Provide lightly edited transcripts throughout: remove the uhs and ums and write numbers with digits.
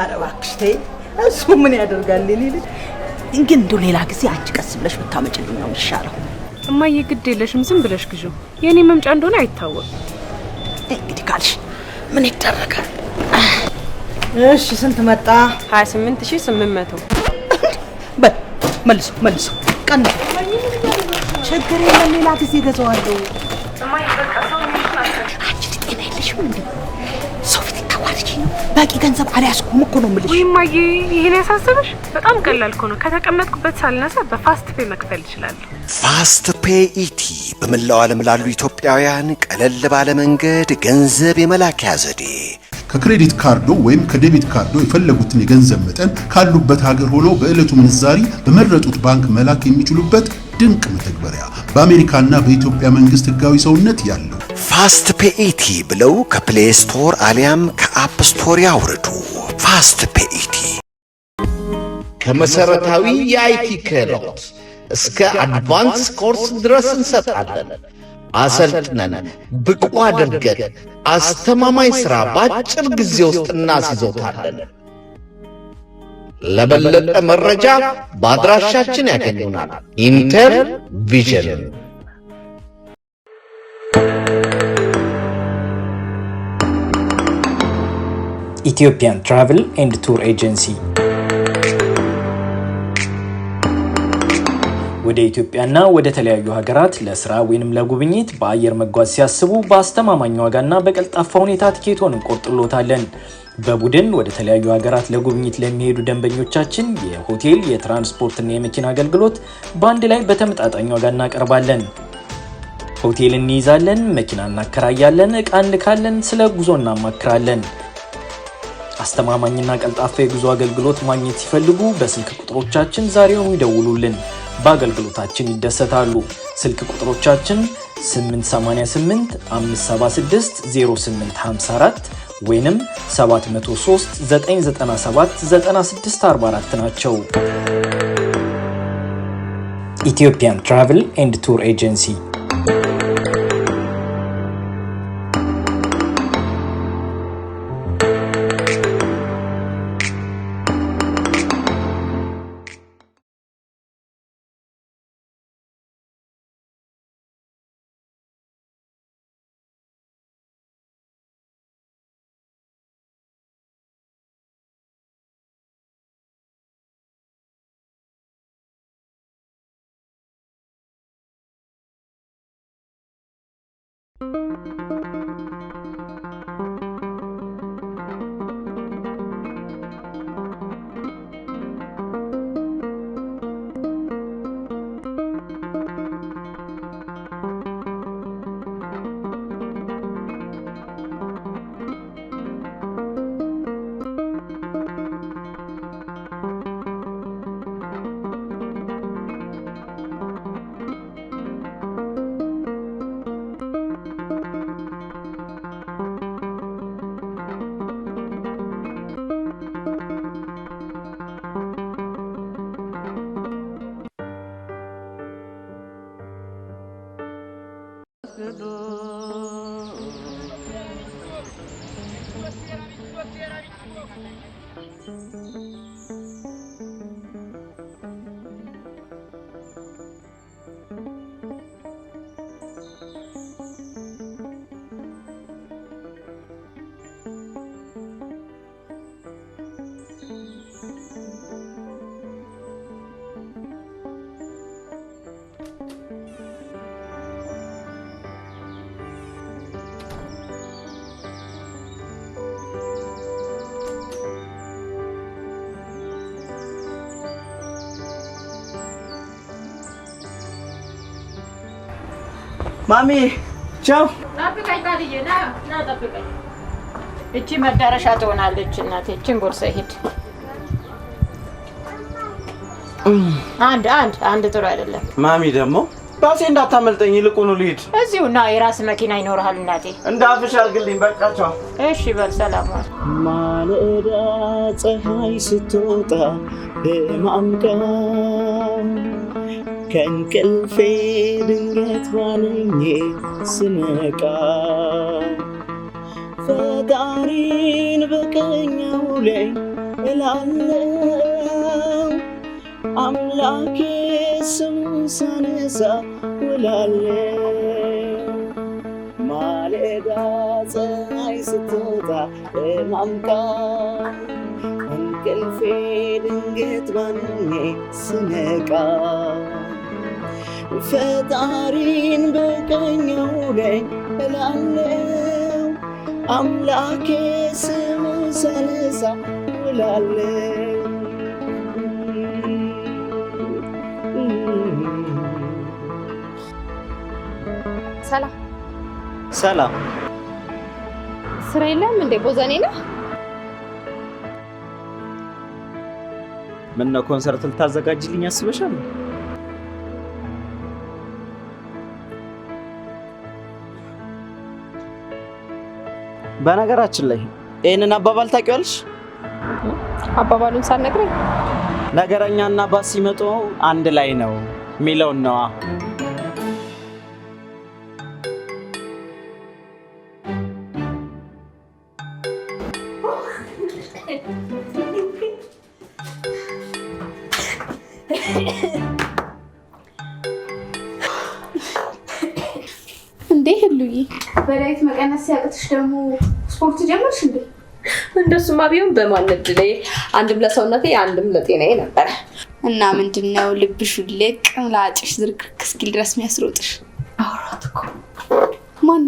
አረባክሽ ተይ እሱ ምን ያደርጋል ሊል እንግዲህ እንደው ሌላ ጊዜ አንቺ ቀስ ብለሽ ብታመጭልኝ ነው የሚሻለው እማዬ ግድ የለሽም ዝም ብለሽ ግዢ የኔ መምጫ እንደሆነ አይታወቅም እንግዲህ ካልሽ ምን ይደረጋል እሺ ስንት መጣ 28800 መልሶ ቀን ችግር የለም ሌላ ጊዜ ገዛዋለሁ እማዬ በቃ ሰው ምንሽ አንቺ ጤና የለሽም እንዴ ሰው ፊት ታዋርጂ ነው ባቂ ገንዘብ አልያዝኩም እኮ ነው የምልሽ እማዬ ይሄን ያሳሰበሽ በጣም ቀላል እኮ ነው ከተቀመጥኩበት ሳልነሳ በፋስት ፔይ መክፈል ይችላል ፋስት ፔይ ኢቲ በመላው ዓለም ላሉ ኢትዮጵያውያን ቀለል ባለ መንገድ ገንዘብ የመላኪያ ዘዴ ከክሬዲት ካርዶ ወይም ከዴቢት ካርዶ የፈለጉትን የገንዘብ መጠን ካሉበት ሀገር ሆኖ በእለቱ ምንዛሪ በመረጡት ባንክ መላክ የሚችሉበት ድንቅ መተግበሪያ በአሜሪካና በኢትዮጵያ መንግስት ህጋዊ ሰውነት ያለው ፋስት ፔይ ኢቲ ብለው ከፕሌይ ስቶር አሊያም ከአፕ ስቶር ያውርዱ ፋስት ፔይ ኢቲ ከመሰረታዊ የአይቲ ክህሎት እስከ አድቫንስ ኮርስ ድረስ እንሰጣለን አሰልጥነን ብቁ አድርገን አስተማማኝ ሥራ በአጭር ጊዜ ውስጥ እናስይዞታለን ለበለጠ መረጃ በአድራሻችን ያገኙናል ኢንተር ቪዥን Ethiopian Travel and Tour Agency ወደ ኢትዮጵያና ወደ ተለያዩ ሀገራት ለስራ ወይንም ለጉብኝት በአየር መጓዝ ሲያስቡ በአስተማማኝ ዋጋና በቀልጣፋ ሁኔታ ቲኬቶን እንቆርጥሎታለን በቡድን ወደ ተለያዩ ሀገራት ለጉብኝት ለሚሄዱ ደንበኞቻችን የሆቴል የትራንስፖርትና የመኪና አገልግሎት በአንድ ላይ በተመጣጣኝ ዋጋ እናቀርባለን ሆቴል እንይዛለን መኪና እናከራያለን ዕቃ እንልካለን ስለ ጉዞ እናማክራለን አስተማማኝና ቀልጣፋ የጉዞ አገልግሎት ማግኘት ሲፈልጉ በስልክ ቁጥሮቻችን ዛሬውኑ ይደውሉልን በአገልግሎታችን ይደሰታሉ ስልክ ቁጥሮቻችን 888 576 0854 ወይንም 703 997 9644 ናቸው Ethiopian Travel and Tour Agency ማሚ ቻው ጠብቀኝ ታዲያ ና ጠብቀኝ እቺ መዳረሻ ትሆናለች እናቴ እቺን ቦርሳ ሂድ አንድ ጥሩ አይደለም ማሚ ደግሞ ባሴ እንዳታመልጠኝ ይልቁኑ ልሂድ እዚሁ ና የራስ መኪና ይኖርሃል እናቴ እንዳፍሽ አርግልኝ በቃ ቻው እሺ በል ሰላም ማለዳ ፀሐይ ስትወጣ በማምቃ ከእንቅልፌ ድንገት ባንኜ ስነቃ ፈጣሪን በቀኛው ላይ እላለሁ አምላኬ ስሙን ሳነሳ ውላለሁ ማለዳ ፀሐይ ስትወጣ ማምቃ እንቅልፌ ድንገት ባንኜ ስነቃ ፈጣሪን በቀኘው ላይ እላለሁ አምላኬ ስሙን ሳነሳ ውላለሁ ሰላም ሰላም። ስራ የለም እንዴ? ቦዘኔ ነው። ምን ነው ኮንሰርት ልታዘጋጅልኝ አስበሻል? በነገራችን ላይ ይሄንን አባባል ታውቂዋለሽ? አባባሉን ሳትነግረኝ ነገረኛና ባስ ሲመጡ አንድ ላይ ነው የሚለውን ነዋ። እንዴ ህሉዬ፣ በዳይት መቀነስ ሲያቅትሽ ደግሞ ስፖርት ጀመርሽ እንዴ? እንደሱማ ቢሆን በማን እድሌ፣ አንድም ለሰውነቴ አንድም ለጤናዬ ነበረ። እና ምንድነው ልብሽ ልቅ ላጭሽ ዝርክርክ እስኪል ድረስ የሚያስሮጥሽ? አውራት እኮ ማን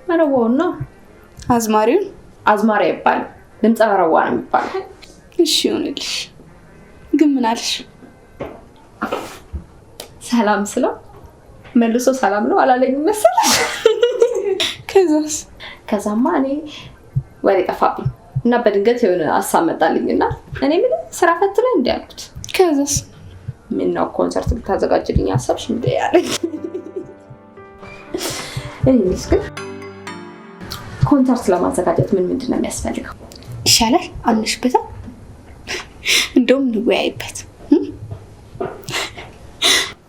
መረዋውና አዝማሪውን? አዝማሪ አይባልም፣ ድምፀ መረዋ ነው የሚባለው። እሺ ይሁንልሽ። ግን ምን አልሽ? ሰላም ስለው መልሶ ሰላም ነው አላለኝ መሰለሽ። ከዛማ እኔ ወሬ ጠፋብኝ እና በድንገት የሆነ ሀሳብ መጣልኝና እኔ ምን ስራ ፈት ላይ እንደ ያልኩት። ከዛስ ምን ነው ኮንሰርት ልታዘጋጅልኝ አሰብሽ እንደ ያለኝ። እኔስ ግን ኮንሰርት ለማዘጋጀት ምንድን ነው የሚያስፈልገው? ይሻላል አንሽበታ፣ እንደውም እንወያይበት።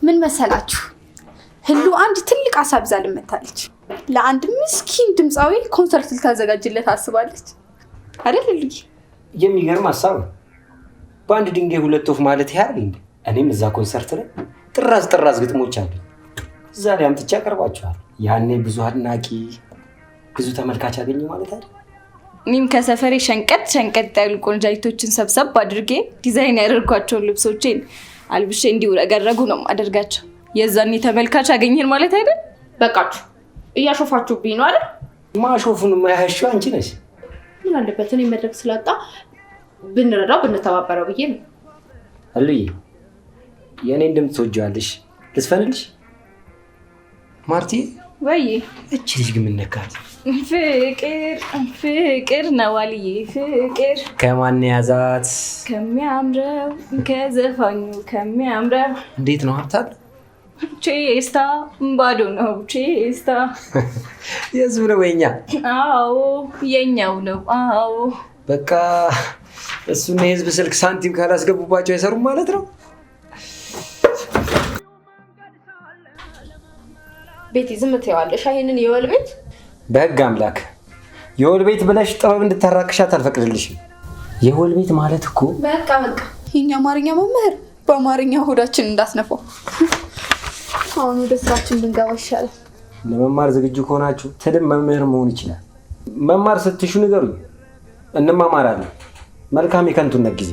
ምን መሰላችሁ? ህሉ አንድ ትልቅ ሀሳብ ይዛ ልመታለች። ለአንድ ምስኪን ድምፃዊ ኮንሰርት ልታዘጋጅለት አስባለች አይደል ህሉዬ? የሚገርም ሀሳብ ነው። በአንድ ድንጋይ ሁለት ወፍ ማለት ያህል እንዴ! እኔም እዛ ኮንሰርት ላይ ጥራዝ ግጥሞች አሉ። እዛ ላይ አምጥቼ አቀርባቸዋል። ያኔ ብዙ አድናቂ፣ ብዙ ተመልካች ያገኘ ማለት አይደል? እኔም ከሰፈሬ ሸንቀጥ ያሉ ቆንጃይቶችን ሰብሰብ አድርጌ ዲዛይን ያደርኳቸውን ልብሶቼን አልብሼ እንዲውረገረጉ ነው አደርጋቸው። የዛኔ ተመልካች ያገኘን ማለት አይደል? በቃችሁ፣ እያሾፋችሁብኝ ነው አይደል? ማሾፉን የማያሻው አንቺ ነሽ። ምን አለበት እኔ መድረክ ስላጣ ብንረዳው ብንተባበረው ብዬ ነው። ህሉዬ፣ የእኔን ድምፅ ትወጂዋለሽ? ልስፈንልሽ? ማርቲ ወይ እቺ ልጅ ግን ምን ነካት? ፍቅር ነው አልዬ፣ ፍቅር ከማን ያዛት? ከሚያምረው ከዘፋኙ ከሚያምረው። እንዴት ነው ሀብታል? ቼስታ ባዶ ነው ቼስታ። የህዝብ ነው የኛ? አዎ የኛው ነው። አዎ በቃ እሱና የህዝብ ስልክ ሳንቲም ካላስገቡባቸው አይሰሩም ማለት ነው። ቤቲ ዝም ትይዋለሽ? ይሄንን የወል ቤት በህግ አምላክ የወል ቤት ብለሽ ጥበብ እንድታራቅሻት አልፈቅድልሽም። የወል ቤት ማለት እኮ በቃ የኛ አማርኛ መምህር በአማርኛ ሆዳችን እንዳስነፋው። አሁን ወደ ስራችን ብንገባ ይሻላል። ለመማር ዝግጁ ከሆናችሁ ትልም መምህር መሆን ይችላል። መማር ስትሹ ንገሩኝ፣ እንማማራለን። መልካም የከንቱነት ጊዜ።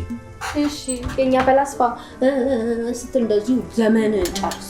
እሺ የኛ ፈላስፋ ስትል እንደዚሁ ዘመን ጨርስ።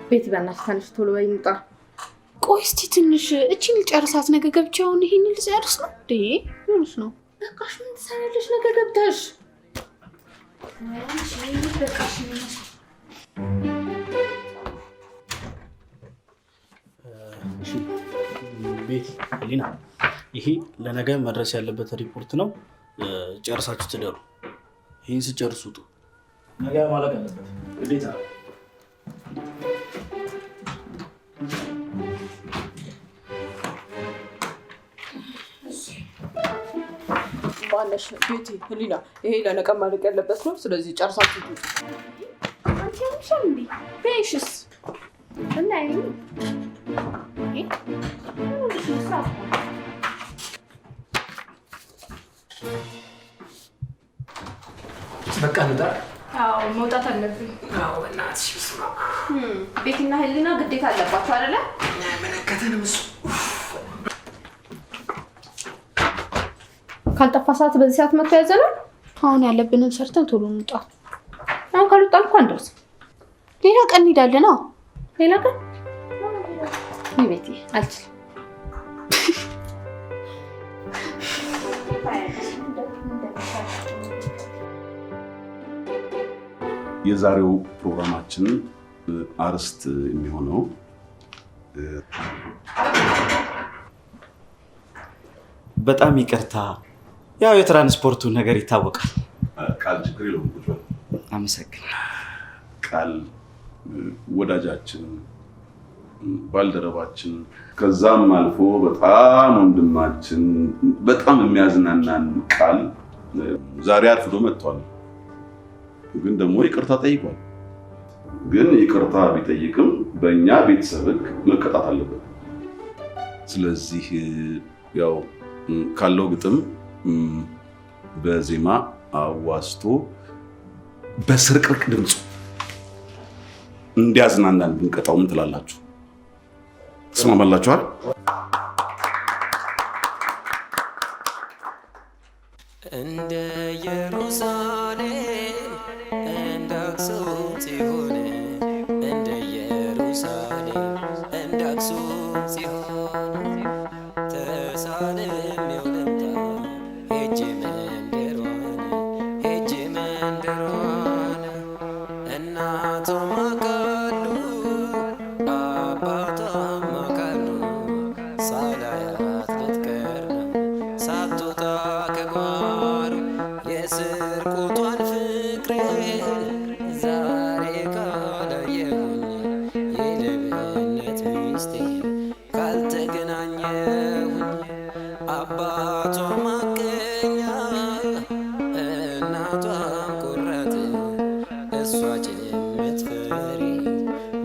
ቤቲ በእናትሽ ተነሽ ቶሎ በይ እንውጣ። ቆይ እስኪ ትንሽ እቺን ልጨርሳት። ነገ ገብቼ አሁን ይሄንን ልጨርስ ነው እንዴ? ምንስ ነው? በቃሽ ምን ትሰሪያለሽ ነገ ገብተሽ? እሺ ቤቲ ሊና ይሄ ለነገ መድረስ ያለበት ሪፖርት ነው። ጨርሳችሁ ትደሩ። ይሄን ስጨርሱ ውጡ። ነገ ማለቅ አለበት ግዴታ። ማለሽ ቤቲ ሊና ይሄ ለነገ ማለቅ ያለበት ነው። ስለዚህ ጨርሳችሁ ውጡ። አንቺ አንቺም እንዴ ቤሽስ እና በቃ እንውጣ። አዎ መውጣት አለብን። አዎ እናትሽ ስማ፣ ቤትና ህሊና ግዴታ አለባቸው አይደለ? መለከተንም እሱ ካልጠፋ ሰዓት በዚህ ሰዓት መጥቶ ያዘናል። አሁን ያለብንን ሰርተን ቶሎ እንውጣ። አሁን ካልወጣን እኮ አንደርስ። ሌላ ቀን እንሄዳለን። አዎ ሌላ ቀን ቤቲ አልችልም። የዛሬው ፕሮግራማችን አርዕስት የሚሆነው በጣም ይቅርታ፣ ያው የትራንስፖርቱ ነገር ይታወቃል። ቃል ችግር የለውም። አመሰግናለሁ። ቃል ወዳጃችን፣ ባልደረባችን፣ ከዛም አልፎ በጣም ወንድማችን፣ በጣም የሚያዝናናን ቃል ዛሬ አርፍዶ መጥቷል። ግን ደግሞ ይቅርታ ጠይቋል። ግን ይቅርታ ቢጠይቅም በእኛ ቤተሰብ ሕግ መቀጣት አለበት። ስለዚህ ያው ካለው ግጥም በዜማ አዋስቶ በስርቅርቅ ድምፁ እንዲያዝናናን ብንቀጣው ምን ትላላችሁ? ትስማማላችኋል? እንደ ኢየሩሳሌም እንደ አክሱም ጽዮን እንደ ኢየሩሳሌም እንደ አክሱም ጽዮን ተሳልሜው ልምጣ ሄጄ መንደሯን እናቷም አውቃሉ አባቷም አውቃሉ ሳላያት ልትቀር ነው ሳትወጣ ከጓሮ የስርቆቷን ፍቅሬን ዛሬ ካላየሁኝ የልብነት ሚስቴን ካልተገናኘሁኝ አባቷም ማቀኛ እናቷም ኩራት እሷ ጭምትፈሪ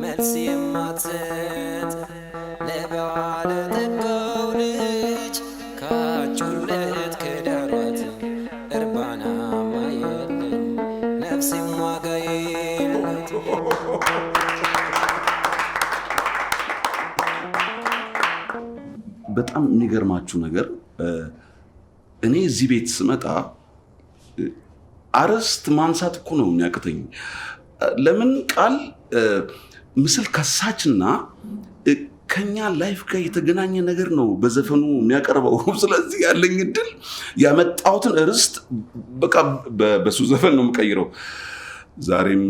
መልስ የማትሰጥ ለባለ ጠጋው ልጅ ካጩለት ከዳሯት እርባናማ የለኝ ነፍሴም ዋጋ የላት። በጣም የሚገርማችሁ ነገር እኔ እዚህ ቤት ስመጣ አርዕስት ማንሳት እኮ ነው የሚያቅተኝ። ለምን ቃል ምስል ከሳችና ከኛ ላይፍ ጋር የተገናኘ ነገር ነው በዘፈኑ የሚያቀርበው። ስለዚህ ያለኝ እድል ያመጣሁትን ርዕስት በቃ በሱ ዘፈን ነው የምቀይረው። ዛሬም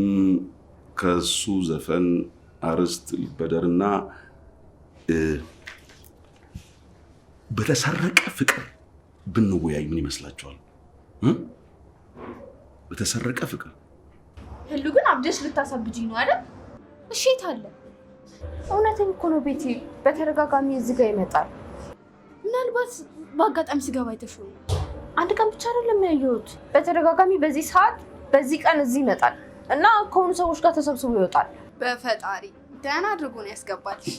ከሱ ዘፈን አርዕስት ልበደርና በተሰረቀ ፍቅር ብንወያይ ምን ይመስላችኋል? በተሰረቀ ፍቅር ህሉ ግን አብደሽ ልታሳብጂኝ ነው አይደል? እሺ ታለ እውነቴን እኮ ነው ቤቲ። በተደጋጋሚ እዚህ ጋር ይመጣል። ምናልባት በአጋጣሚ ስገባ አይተሽው አንድ ቀን ብቻ አይደለም ያየሁት። በተደጋጋሚ በዚህ ሰዓት በዚህ ቀን እዚህ ይመጣል እና ከሆኑ ሰዎች ጋር ተሰብስቦ ይወጣል። በፈጣሪ ደህና አድርጎ ነው ያስገባልሽ።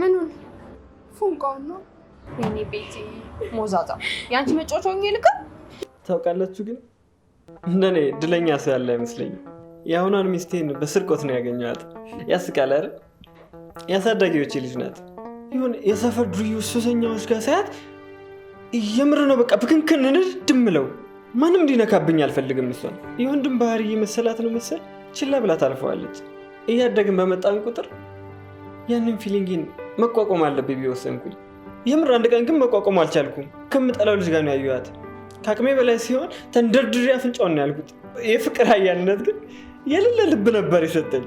ምኑን? ፉንቃውን ነው። የኔ ቤቲ ሞዛዛ ያንቺ መጫወቻው ይልቅ ታውቃላችሁ። ግን እንደኔ ድለኛ ሰው ያለ አይመስለኝም። የአሁኗን ሚስቴን በስርቆት ነው ያገኘኋት። ያስቃል አይደል? ያሳዳጊዎቼ ልጅ ናት። ይሁን የሰፈር ዱርዬ ሱሰኛዎች ጋር ሳያት የምር ነው በቃ ብክንክን እንድምለው። ማንም እንዲነካብኝ አልፈልግም። እሷን የወንድም ባህሪ መሰላት ነው መሰል ችላ ብላ ታልፈዋለች። እያደግን በመጣን ቁጥር ያንን ፊሊንግን መቋቋም አለብኝ ቢወሰንኩኝ። የምር አንድ ቀን ግን መቋቋም አልቻልኩም። ከምጠላው ልጅ ጋር ነው ያዩዋት። ከአቅሜ በላይ ሲሆን ተንደርድሬ አፍንጫውን ነው ያልኩት። የፍቅር ኃያልነት ግን የሌለ ልብ ነበር የሰጠኝ።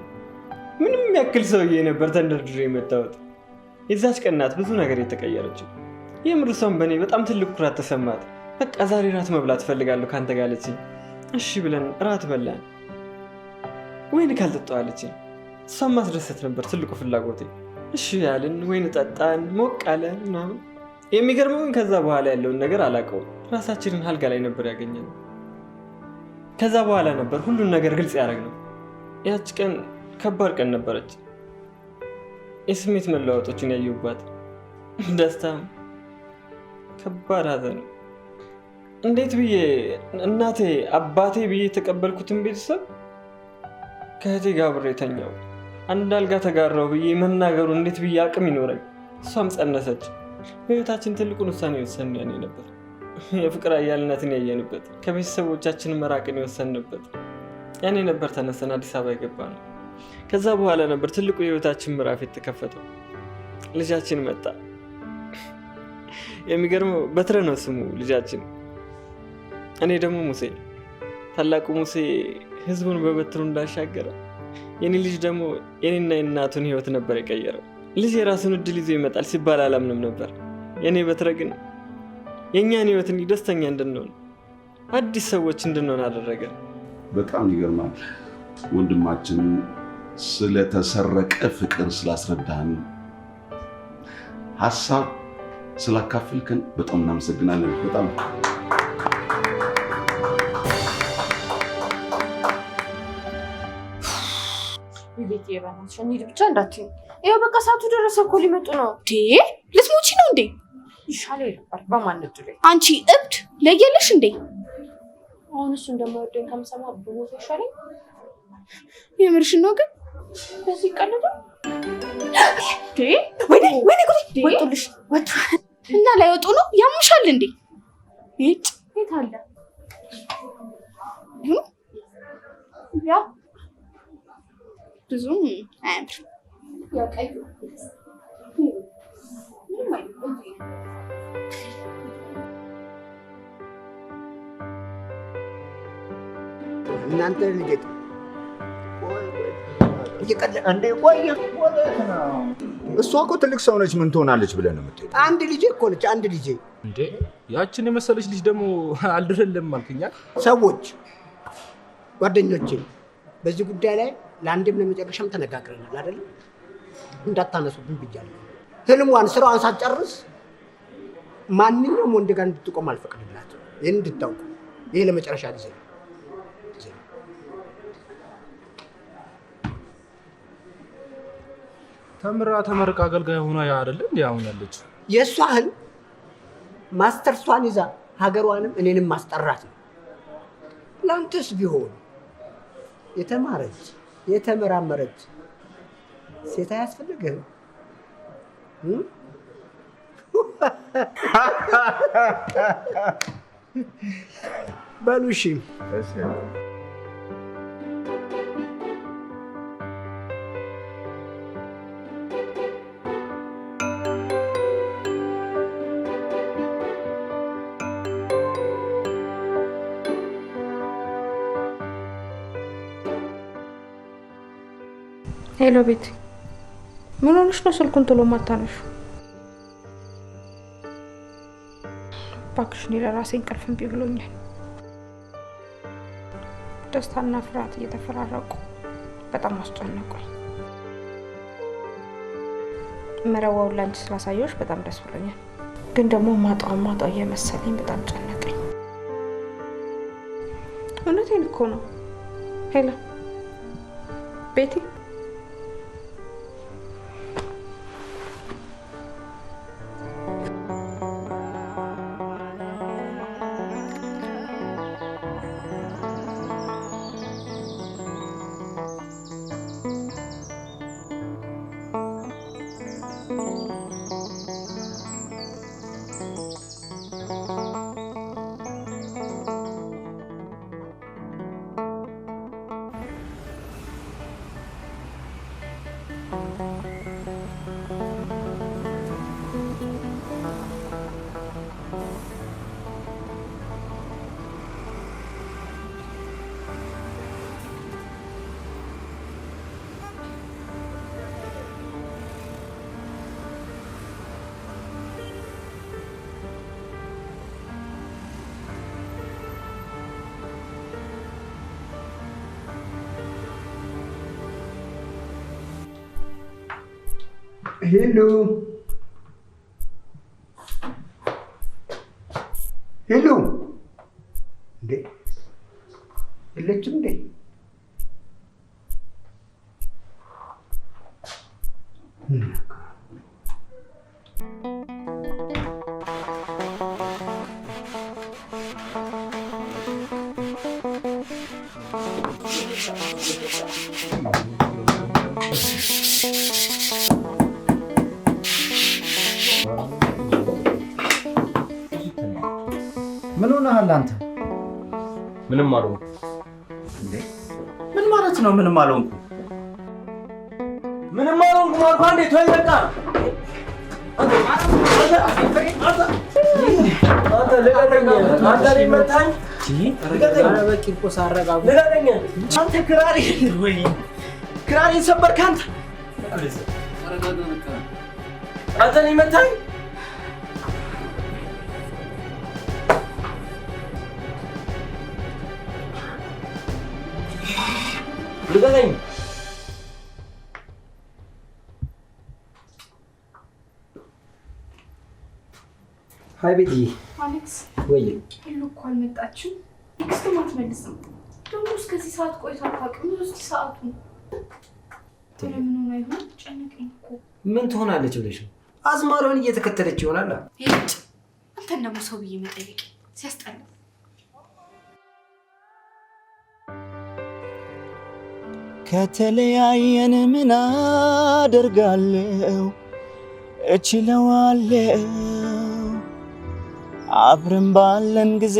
ምንም ያክል ሰውዬ ነበር ተንደርድሬ የመታወት። የዛች ቀን ናት ብዙ ነገር የተቀየረችው። የምር እሷም በእኔ በጣም ትልቅ ኩራት ተሰማት። በቃ ዛሬ ራት መብላት እፈልጋለሁ ካንተ ጋር አለችኝ። እሺ ብለን ራት በላን። ወይን ካልጠጣሁ አለችኝ። እሷን ማስደሰት ነበር ትልቁ ፍላጎቴ። እሺ ያልን ወይን ጠጣን፣ ሞቅ አለን ምናምን። የሚገርመው ግን ከዛ በኋላ ያለውን ነገር አላውቀውም። ራሳችንን አልጋ ላይ ነበር ያገኘነው። ከዛ በኋላ ነበር ሁሉን ነገር ግልጽ ያደረግነው። ያች ቀን ከባድ ቀን ነበረች። የስሜት መለዋወጦችን ያየሁባት፣ ደስታም፣ ከባድ ሐዘን። እንዴት ብዬ እናቴ አባቴ ብዬ የተቀበልኩትን ቤተሰብ ከእህቴ ጋር አብሬ ተኛው። አንድ አልጋ ተጋራው ብዬ መናገሩ እንዴት ብዬ አቅም ይኖረኝ? እሷም ጸነሰች። በህይወታችን ትልቁን ውሳኔ የወሰን ያኔ ነበር። የፍቅር አያልነትን ያየንበት፣ ከቤተሰቦቻችን መራቅን የወሰንበት ያኔ ነበር። ተነስተን አዲስ አበባ የገባ ነው። ከዛ በኋላ ነበር ትልቁ የህይወታችን ምዕራፍ የተከፈተው። ልጃችን መጣ። የሚገርመው በትረ ነው ስሙ ልጃችን። እኔ ደግሞ ሙሴ። ታላቁ ሙሴ ህዝቡን በበትሩ እንዳሻገረ የኔ ልጅ ደግሞ የኔና የእናቱን ህይወት ነበር የቀየረው። ልጅ የራሱን እድል ይዞ ይመጣል ሲባል አላምንም ነበር። የኔ በትረ ግን የእኛን ህይወት ደስተኛ እንድንሆን አዲስ ሰዎች እንድንሆን አደረገ። በጣም ይገርማል። ወንድማችን ስለተሰረቀ ፍቅር ስላስረዳህን፣ ሀሳብ ስላካፈልከን በጣም እናመሰግናለን። በጣም ቤት የባናሽ እንሂድ ብቻ እንዳትዪ። ይኸው በቃ ሰዓቱ ደረሰ እኮ ሊመጡ ነው። ልትሞቺ ነው እንዴ? ይሻለኝ ነበር በማንነቱ ላይ። አንቺ እብድ ለየለሽ እንዴ? አሁን እሱ እንደማይወደኝ ከምሰማ ብሞት ይሻለኝ። የምርሽን ነው ግን? በዚህ ቀልድ ወይኔ ጉዴ! ወጡልሽ ወጡ እና ላይወጡ ነው። ያምሻል እንዴ? የት አለ ያ ብዙም አያምርም። እናንተ ልጅ እንደ ቆየ እሷ እኮ ትልቅ ሰው ነች። ምን ትሆናለች ብለህ ነው የምትሄድ? አንድ ልጄ እኮ ነች። አንድ ልጄ እንዴ! ያችን የመሰለች ልጅ ደግሞ አልድረልም አልከኛ። ሰዎች ጓደኞቼ በዚህ ጉዳይ ላይ ለአንድም ለመጨረሻም ተነጋግረናል አይደል? እንዳታነሱብኝ ብያለሁ። ህልሟን ስራዋን ሳትጨርስ ማንኛውም ወንድ ጋር እንድትቆም አልፈቅድላትም። ይህን እንድታውቁ። ይሄ ለመጨረሻ ጊዜ ነው። ተመርቃ አገልጋይ ሆና አይደል እንዴ አሁን ያለችው? የእሷ ህልም ማስተርሷን ይዛ ሀገሯንም እኔንም ማስጠራት ነው። ለአንተስ ቢሆን የተማረች የተመራመረች ሴት አያስፈልግህም? በሉ እሺ። ሄሎ ቤቲ፣ ምን ሆነሽ ነው ስልኩን ቶሎ ማታነሹ? እባክሽ እኔ ለራሴ እንቅልፍ እምቢ ብሎኛል። ደስታና ፍርሃት እየተፈራረቁ በጣም አስጨነቁኝ። መረዋውን ላንቺ ስላሳየሁሽ በጣም ደስ ብሎኛል፣ ግን ደግሞ ማጣው እየመሰለኝ በጣም ጨነቀኝ። እውነቴን እኮ ነው። ሄሎ ቤቲ፣ ሄሎ ሄሎ፣ እንዴ የለችም እንዴ? ምን ሆነሃል አንተ? ምንም አልሆንኩም። እንዴ ምን ማለት ነው? ምንም አልሆንኩም? ምንም አልሆንኩም አልኩህ። አንዴ ተወኝ በቃ። አንተ ልቀቀኝ። አንተ ላይ መታኝ። አንተ ክራሪ ወይ ክራሪን ሰበርክ አንተ። አንተ ላይ መታኝ። ልቀቀኝ። ሀይ ቤቲ። አሌክስ ወይ ሄሎ እኮ አልመጣችም። ቴክስትም አትመልስም። ደግሞ እስከዚህ ሰዓት ቆይታ አታውቅም። እስኪ ሰዓቱን ምን ሆነ ይሆን? ጨነቀኝ እኮ። ምን ትሆናለች ብለሽ ነው? አዝማሪውን እየተከተለች ይሆናል። ይጭ አንተን ደግሞ ሰው ብዬ መጠየቅ ሲያስጠላ። ከተለያየን ምን አደርጋለሁ? እችለዋለሁ። አብረን ባለን ጊዜ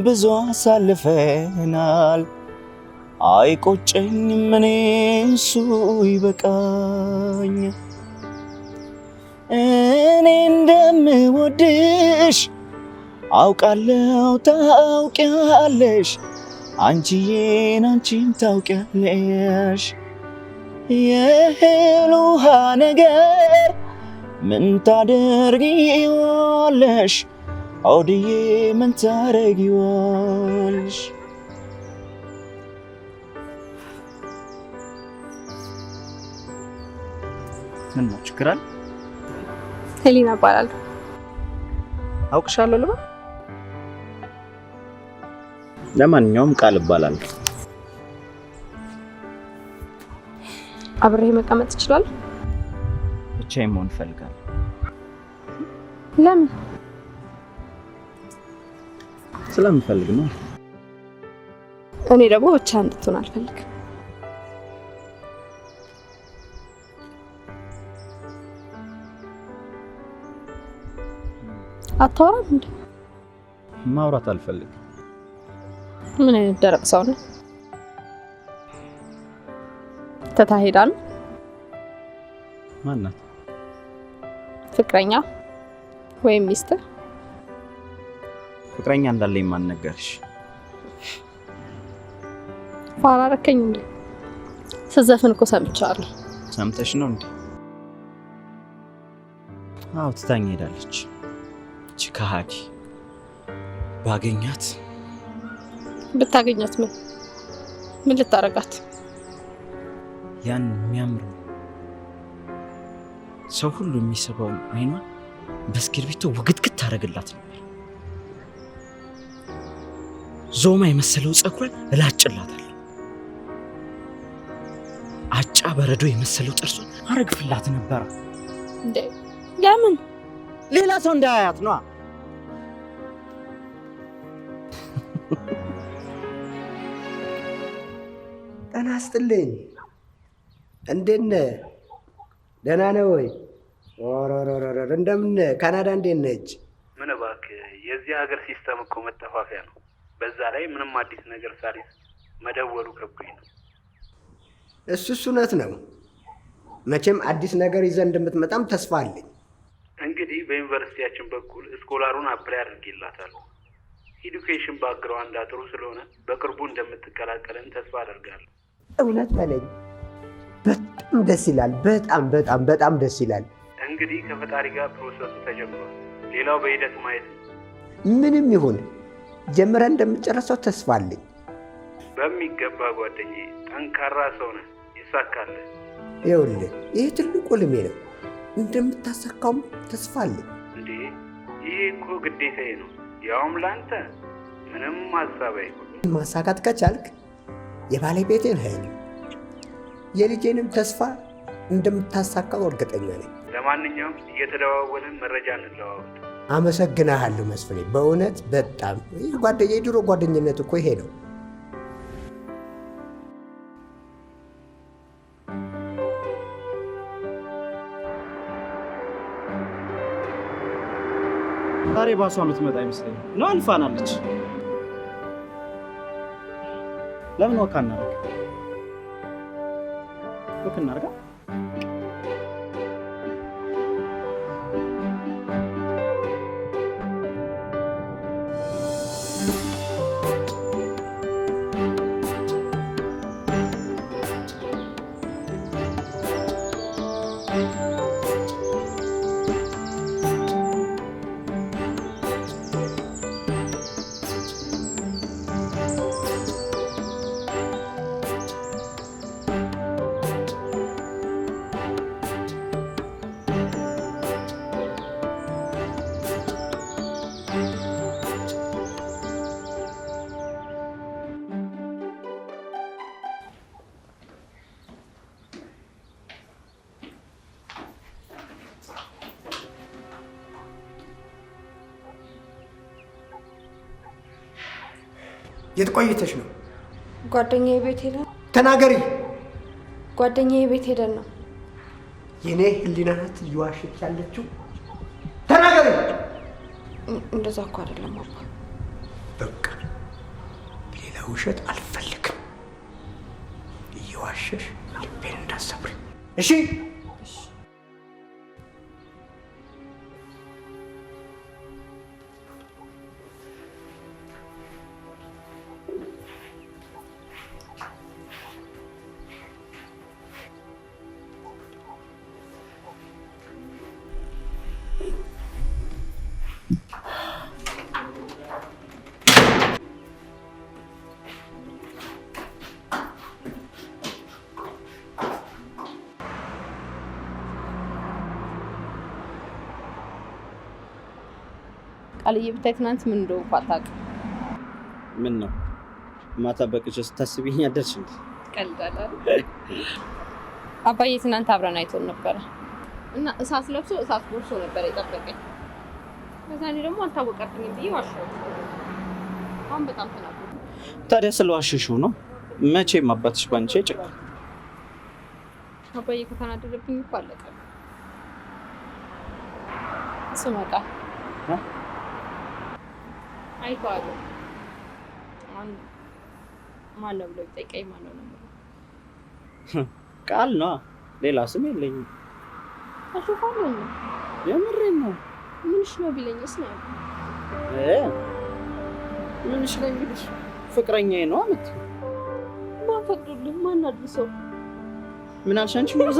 ብዙ አሳልፈናል። አይቆጨኝም እኔ እሱ ይበቃኝ። እኔ እንደምወድሽ አውቃለሁ፣ ታውቂያለሽ። አንቺዬን አንቺም ታውቂያለሽ። የእህል ውሃ ነገር ምን ታደርጊዋለሽ? አውድዬ ምን ታረጊዋለሽ? ምን ነው ችግር አለ? ሄሊና እባላለሁ። አውቅሻለሁ ልበል? ለማንኛውም ቃል እባላለሁ። አብሬ መቀመጥ ትችላለህ? ብቻዬን መሆን እፈልጋለሁ። ለምን? ስለምፈልግ ነው። እኔ ደግሞ ብቻ እንድትሆን አልፈልግም። አታወራም እንዴ? ማውራት አልፈልግም። ምን አይነት ደረቅ ሰው ነህ? ተታሄዳል? ማናት? ፍቅረኛ ወይም ሚስት? ፍቅረኛ እንዳለኝ ማን ነገርሽ? ፋራ ረከኝ እንዴ? ስዘፍን እኮ ሰምቻለሁ። ሰምተሽ ነው እንዴ? አዎ ትታኝ ሄዳለች። እቺ ከሃዲ ባገኛት። ብታገኛት ምን ልታረጋት? ያን የሚያምር ሰው ሁሉ የሚስበው አይኗ በእስክርቢቶ ውግትግት ታደርግላት ነበር። ዞማ የመሰለው ፀጉሯን እላጭላታለሁ። አጫ በረዶ የመሰለው ጥርሷን አረግፍላት ነበር። እንዴ ለምን? ሌላ ሰው እንዳያያት ነው። ጤና ይስጥልኝ። እንዴት ነህ? ደህና ነህ ወይ? እንደምን ነህ? ካናዳ እንዴት ነች? ምን እባክህ፣ የዚህ ሀገር ሲስተም እኮ መጠፋፊያ ነው። በዛ ላይ ምንም አዲስ ነገር ሳልይዝ መደወሉ ከብዶኝ ነው። እሱስ እውነት ነው። መቼም አዲስ ነገር ይዘህ እንደምትመጣም ተስፋ አለኝ። እንግዲህ በዩኒቨርሲቲያችን በኩል ስኮላሩን አፕላይ አድርጌላታለሁ። ኤዱኬሽን ባክግራውንድ ጥሩ ስለሆነ በቅርቡ እንደምትቀላቀለን ተስፋ አደርጋለሁ። እውነት በለኝ። በጣም ደስ ይላል። በጣም በጣም በጣም ደስ ይላል። እንግዲህ ከፈጣሪ ጋር ፕሮሰሱ ተጀምሯል። ሌላው በሂደት ማየት ነው። ምንም ይሁን ጀምረን እንደምጨርሰው ተስፋ አለኝ። በሚገባ ጓደኛዬ፣ ጠንካራ ሰው ነህ፣ ይሳካልህ። ይኸውልህ ይህ ትልቁ ልሜ ነው። እንደምታሳካውም ተስፋ አለኝ። እንዴ ይሄ እኮ ግዴታዬ ነው፣ ያውም ላንተ ምንም ሀሳብ አይሆን። ማሳካት ከቻልክ የባለቤቴን ኃይል የልጄንም ተስፋ እንደምታሳካው እርግጠኛ ነኝ። ለማንኛውም እየተደዋወልን መረጃ እንለዋወጥ። አመሰግናለሁ መስፍኔ፣ በእውነት በጣም የድሮ ጓደኝነት እኮ ይሄ ነው። ዛሬ ባሷ የምትመጣ አይመስለኝም ነው። አልፋናለች። ለምን ወክ አናደርግ? ወክ እናድርጋ። የት ቆይተሽ ነው? ጓደኛዬ ቤት ሄደን። ተናገሪ። ጓደኛዬ ቤት ሄደን ነው። የኔ ህሊና ናት እየዋሸች ያለችው? ተናገሪ። እንደዛ እኮ አይደለም አባ። በቃ ሌላ ውሸት አልፈልግም። እየዋሸሽ ልቤን እንዳሰብሪ እሺ? ቃልዬ ብታይ ትናንት ምን እንደው አታውቅም። ምን ነው ማታ በቅቼ ስታስቢኝ አደርሽ እንዴ? ቀልዳለህ። አባዬ ትናንት አብረን አይቶን ነበር እና እሳት ለብሶ እሳት ጎርሶ ነበር የጠበቀኝ። ከዛ እኔ ደግሞ አልታወቀብኝም ብዬ ዋሸሁት። አሁን በጣም ተናደድኩ። ታዲያ ስለዋሸሽው ነው? መቼም አባትሽ ባንቺ አይጨክንም። አባዬ ከተናደደብኝ እኮ አለቀ። ስመጣ አይቷለሁ። ማነው ብሎ ይጠይቀኝ ማነው ነው? ቃል ነው፣ ሌላ ስም የለኝም። አሹፋለሁ ነው። የምሬን ነው። ምንሽ ነው ቢለኝስ ነው? ምንሽ ነው የሚልሽ? ፍቅረኛዬ ነው አመት። ማን ፈቅዶልህ? ማን አድርሰው? ምን አልሽ አንቺ? ሙዛ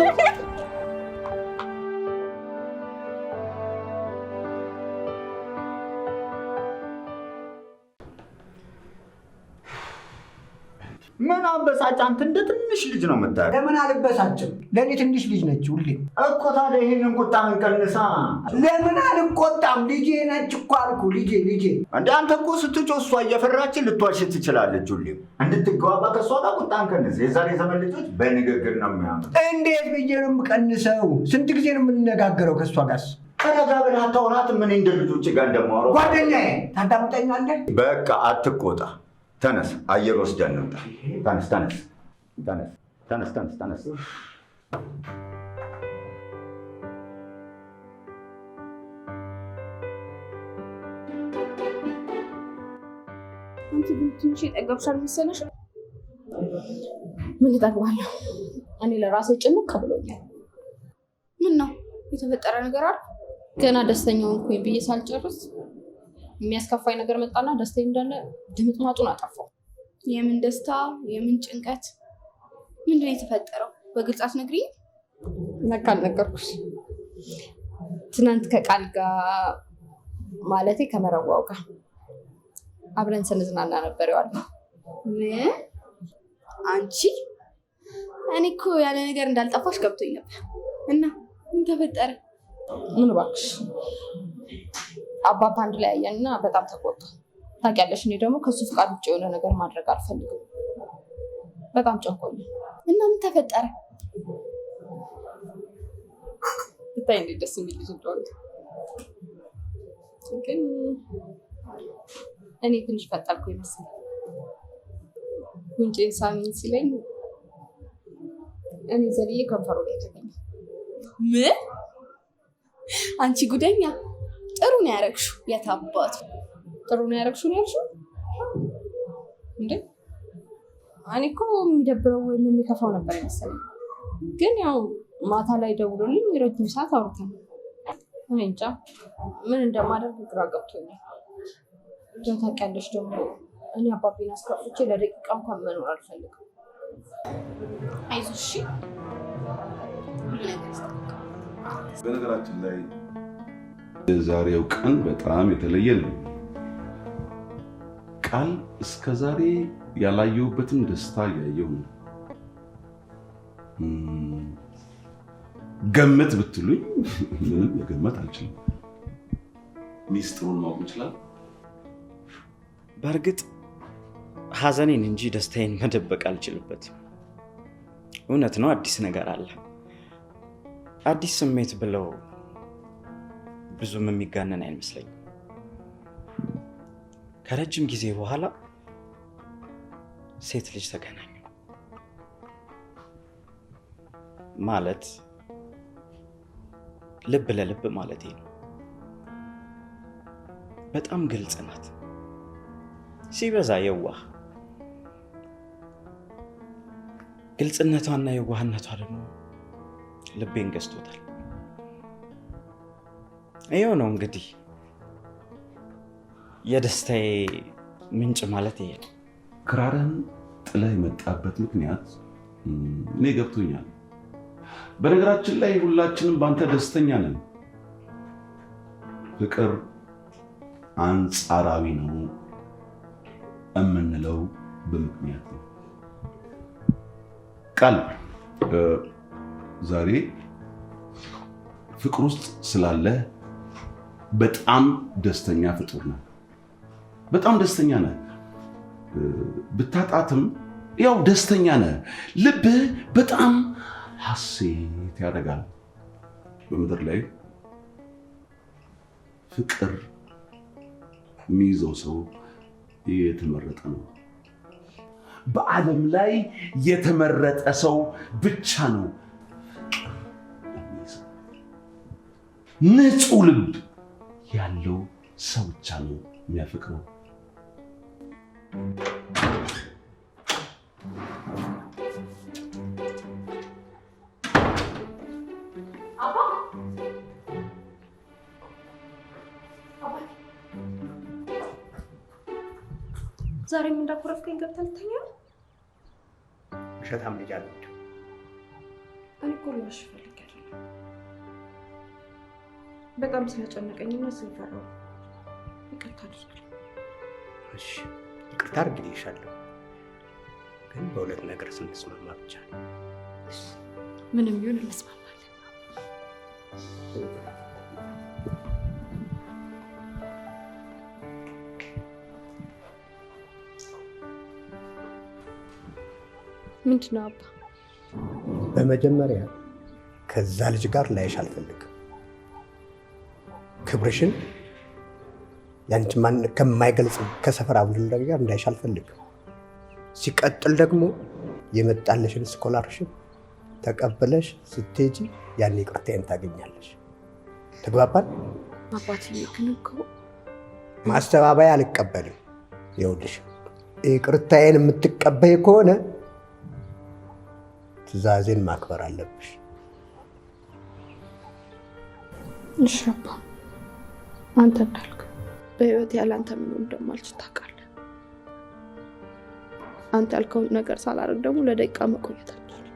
ምን አበሳጭ? አንተ እንደ ትንሽ ልጅ ነው የምታየው። ለምን አልበሳጭም? ለእኔ ትንሽ ልጅ ነች ሁሌ እኮ። ታዲያ ይሄንን ቁጣህን ቀንሳ። ለምን አልቆጣም? ልጄ ነች እኮ አልኩ። ልጄ እንደ አንተ እኮ ስትጮህ እሷ እየፈራችን ልትዋሽ ትችላለች። ሁሌም እንድትገባባ ከእሷ ጋር ቁጣህን ቀንስ። የዛሬ ዘመን ልጆች በንግግር ነው የሚያምኑት። እንዴት ብዬ ነው የምቀንሰው? ስንት ጊዜ ነው የምንነጋገረው ከእሷ ጋርስ? ረጋ ብለህ አታወራትም? ምን እንደ ልጆች ጋር እንደማወራው። ጓደኛዬ ታዳምጠኛለህ? በቃ አትቆጣ። ተነስ፣ አየር ወስደን እንምጣ። ተነስ ተነስ ተነስ ተነስ ተነስ ተነስ። አንቺ ግን ትንሽ የጠገብሻል መሰለሽ። ምን እጠግባለሁ? እኔ ለራሴ ጭንቅ ብሎኛል። ምን ነው የተፈጠረ ነገር አለ? ገና ደስተኛ ሆንኩኝ ብዬ ሳልጨርስ የሚያስከፋኝ ነገር መጣና ደስታዬ እንዳለ ድምጥማጡን አጠፋው። የምን ደስታ? የምን ጭንቀት? ምንድን ነው የተፈጠረው? በግልጽ አትነግሪኝ? ለካ አልነገርኩሽ። ትናንት ከቃል ጋር ማለቴ ከመረዋው ጋር አብረን ስንዝናና ነበር የዋልነው። ምን? አንቺ? እኔ እኮ ያለ ነገር እንዳልጠፋሽ ገብቶኝ ነበር። እና ምን ተፈጠረ? ምን እባክሽ አባባ አንድ ላይ ያየንና በጣም ተቆጣ። ታውቂያለሽ እኔ ደግሞ ከሱ ፍቃድ ውጭ የሆነ ነገር ማድረግ አልፈልግም። በጣም ጨንቆኛል። እና ምን ተፈጠረ? ብታይ እንዴት ደስ የሚል ልጅ እንደሆነ። ግን እኔ ትንሽ ፈጠርኩ ይመስል ጉንጬን ሳሚኝ ሲለኝ እኔ ዘልዬ ከንፈሩ ላይ ተገኘ። ምን? አንቺ ጉደኛ! ጥሩ ነው ያደረግሽው። የታባቱ ጥሩ ነው ያደረግሽው ነው ያልሽው እንዴ? እኔ እኮ የሚደብረው ወይም የሚከፋው ነበር መሰለኝ። ግን ያው ማታ ላይ ደውሎልኝ ረጅም ሰዓት አውርተን እኔ እንጃ ምን እንደማደርግ ግራ ገብቶኛል። ታውቂያለሽ ደግሞ እኔ አባቤን አስከፍቼ ለደቂቃ እንኳን መኖር አልፈልግም። አይዞሽ። በነገራችን ላይ የዛሬው ቀን በጣም የተለየ ነው። ቃል እስከ ዛሬ ያላየሁበትን ደስታ እያየሁ ነው። ገምት ብትሉኝ ምንም መገመት አልችልም። ሚስጥሩን ማወቅ ይችላል። በእርግጥ ሐዘኔን እንጂ ደስታዬን መደበቅ አልችልበትም። እውነት ነው፣ አዲስ ነገር አለ። አዲስ ስሜት ብለው ብዙም የሚጋነን አይመስለኝም። ከረጅም ጊዜ በኋላ ሴት ልጅ ተገናኙ ማለት ልብ ለልብ ማለቴ ነው። በጣም ግልጽ ናት፣ ሲበዛ የዋህ። ግልጽነቷና የዋህነቷ ደግሞ ልቤን ገዝቶታል። ይኸው ነው እንግዲህ የደስታዬ ምንጭ ማለት ይሄ ነው። ክራርን ጥለህ የመጣበት ምክንያት እኔ ገብቶኛል። በነገራችን ላይ ሁላችንም በአንተ ደስተኛ ነን። ፍቅር አንጻራዊ ነው የምንለው በምክንያት ነው። ቃል ዛሬ ፍቅር ውስጥ ስላለ በጣም ደስተኛ ፍጡር ነህ። በጣም ደስተኛ ነህ። ብታጣትም ያው ደስተኛ ነህ። ልብህ በጣም ሐሴት ያደርጋል። በምድር ላይ ፍቅር የሚይዘው ሰው የተመረጠ ነው። በዓለም ላይ የተመረጠ ሰው ብቻ ነው ንጹህ ልብ ያለው ሰው ብቻ ነው የሚያፈቅረው። ዛሬም እንዳኮረፍከኝ ገብተህ ልተኛ ነው? ውሸታም ልጅ አልወድም። እኔ እኮ ልዋሽ ፈልጌ አይደለም። በጣም ስለጨነቀኝና ስለፈራሁ ይቅርታ አድርግልኝ። እሺ ይቅርታ አድርግልሻለሁ፣ ግን በሁለት ነገር ስንስማማ ብቻ ነው። ምንም ቢሆን እንስማማለን። ምንድን ነው አባ? በመጀመሪያ ከዛ ልጅ ጋር ላይሽ አልፈልግም። ክብርሽን ያንቺ ማንነት ከማይገልጽ ከሰፈር አብዱላ ጋር እንዳይሽ አልፈልግም። ሲቀጥል ደግሞ የመጣለሽን ስኮላርሽፕ ተቀበለሽ ስትሄጂ ያን ይቅርታዬን ታገኛለሽ። ተግባባን? አባትዬ ግን እኮ ማስተባበያ አልቀበልም። ይኸውልሽ ይቅርታዬን የምትቀበይ ከሆነ ትዕዛዜን ማክበር አለብሽ። እሺ አባ፣ አንተ እንዳልክ በህይወት ያለ አንተ ምን እንደማልችል ታውቃለህ። አንተ ያልከውን ነገር ሳላደርግ ደግሞ ለደቂቃ መቆየት አልችልም።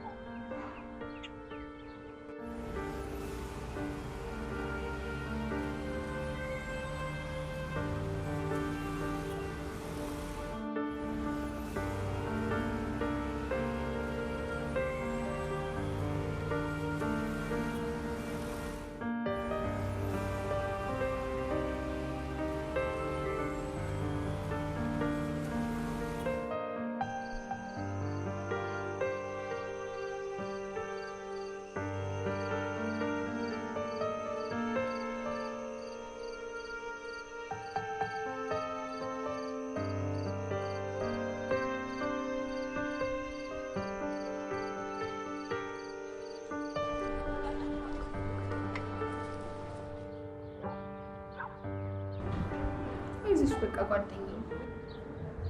አይዞሽ በቃ ጓደኛዬ።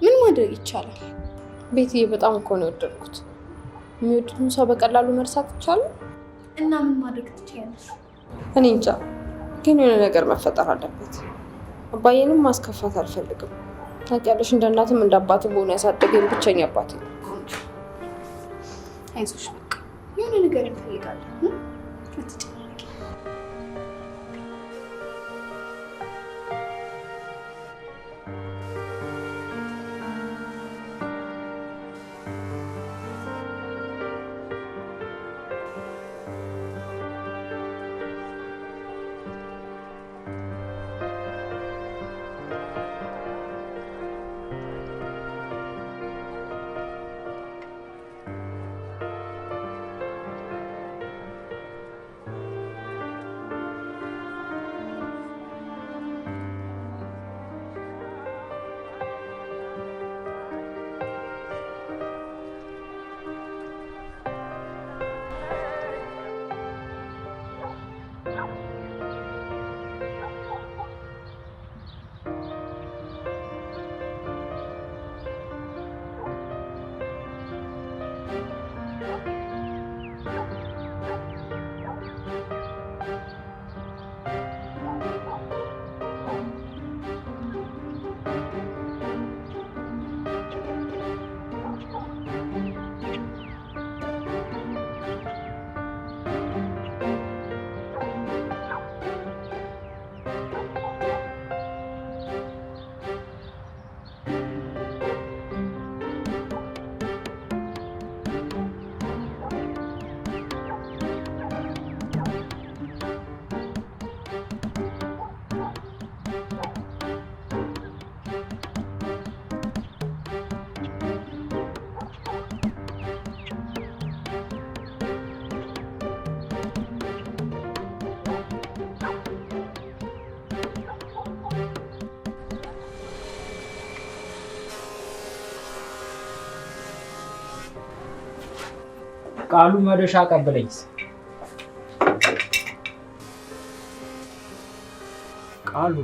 ምን ማድረግ ይቻላል? ቤትዬ በጣም እኮ ነው የወደድኩት። የሚወዱትን ሰው በቀላሉ መርሳት ይቻላል? እና ምን ማድረግ ትችያለሽ? እኔ እንጃ፣ ግን የሆነ ነገር መፈጠር አለበት። አባዬንም ማስከፋት አልፈልግም። ታውቂያለሽ፣ እንደ እናትም እንደ አባትም ሆኖ ያሳደገኝ ብቸኛ አባቴ ነው። አይዞሽ በቃ የሆነ ነገር እንፈልጋለን። አትጨነቂ። ቃሉ መዶሻ ቀበለኝ። ቃሉ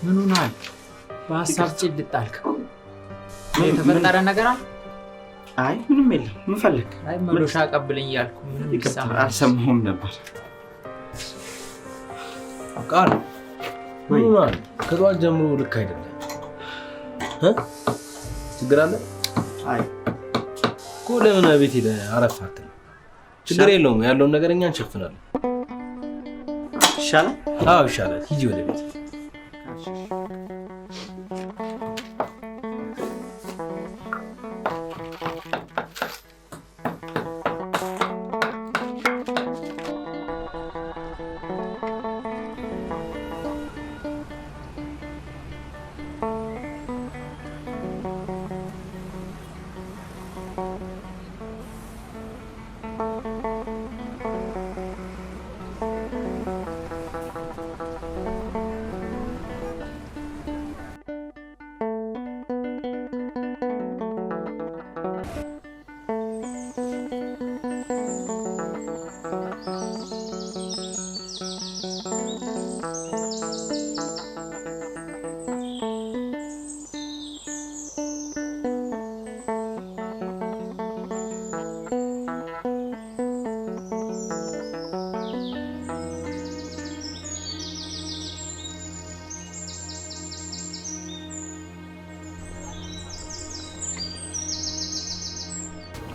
ምን ሆናል? በሀሳብ ጭልጥ አልክ። የተፈጠረ ነገር አለ? አይ ምንም የለም። ምን ፈልግ? አይ መዶሻ ቀበለኝ ያልኩ ምንም ይሰማ አልሰማሁም ነበር። ቃሉ ምን ሆናል? ከጧት ጀምሮ ልክ አይደለም። ችግር አለ? አይ እኮ ለምን ቤት ሄደህ አረፍ አትልም? ችግር የለውም፣ ያለውን ነገር እኛ እንሸፍናለን። ይሻላል? አዎ ይሻላል። ሂጂ ወደ ቤት።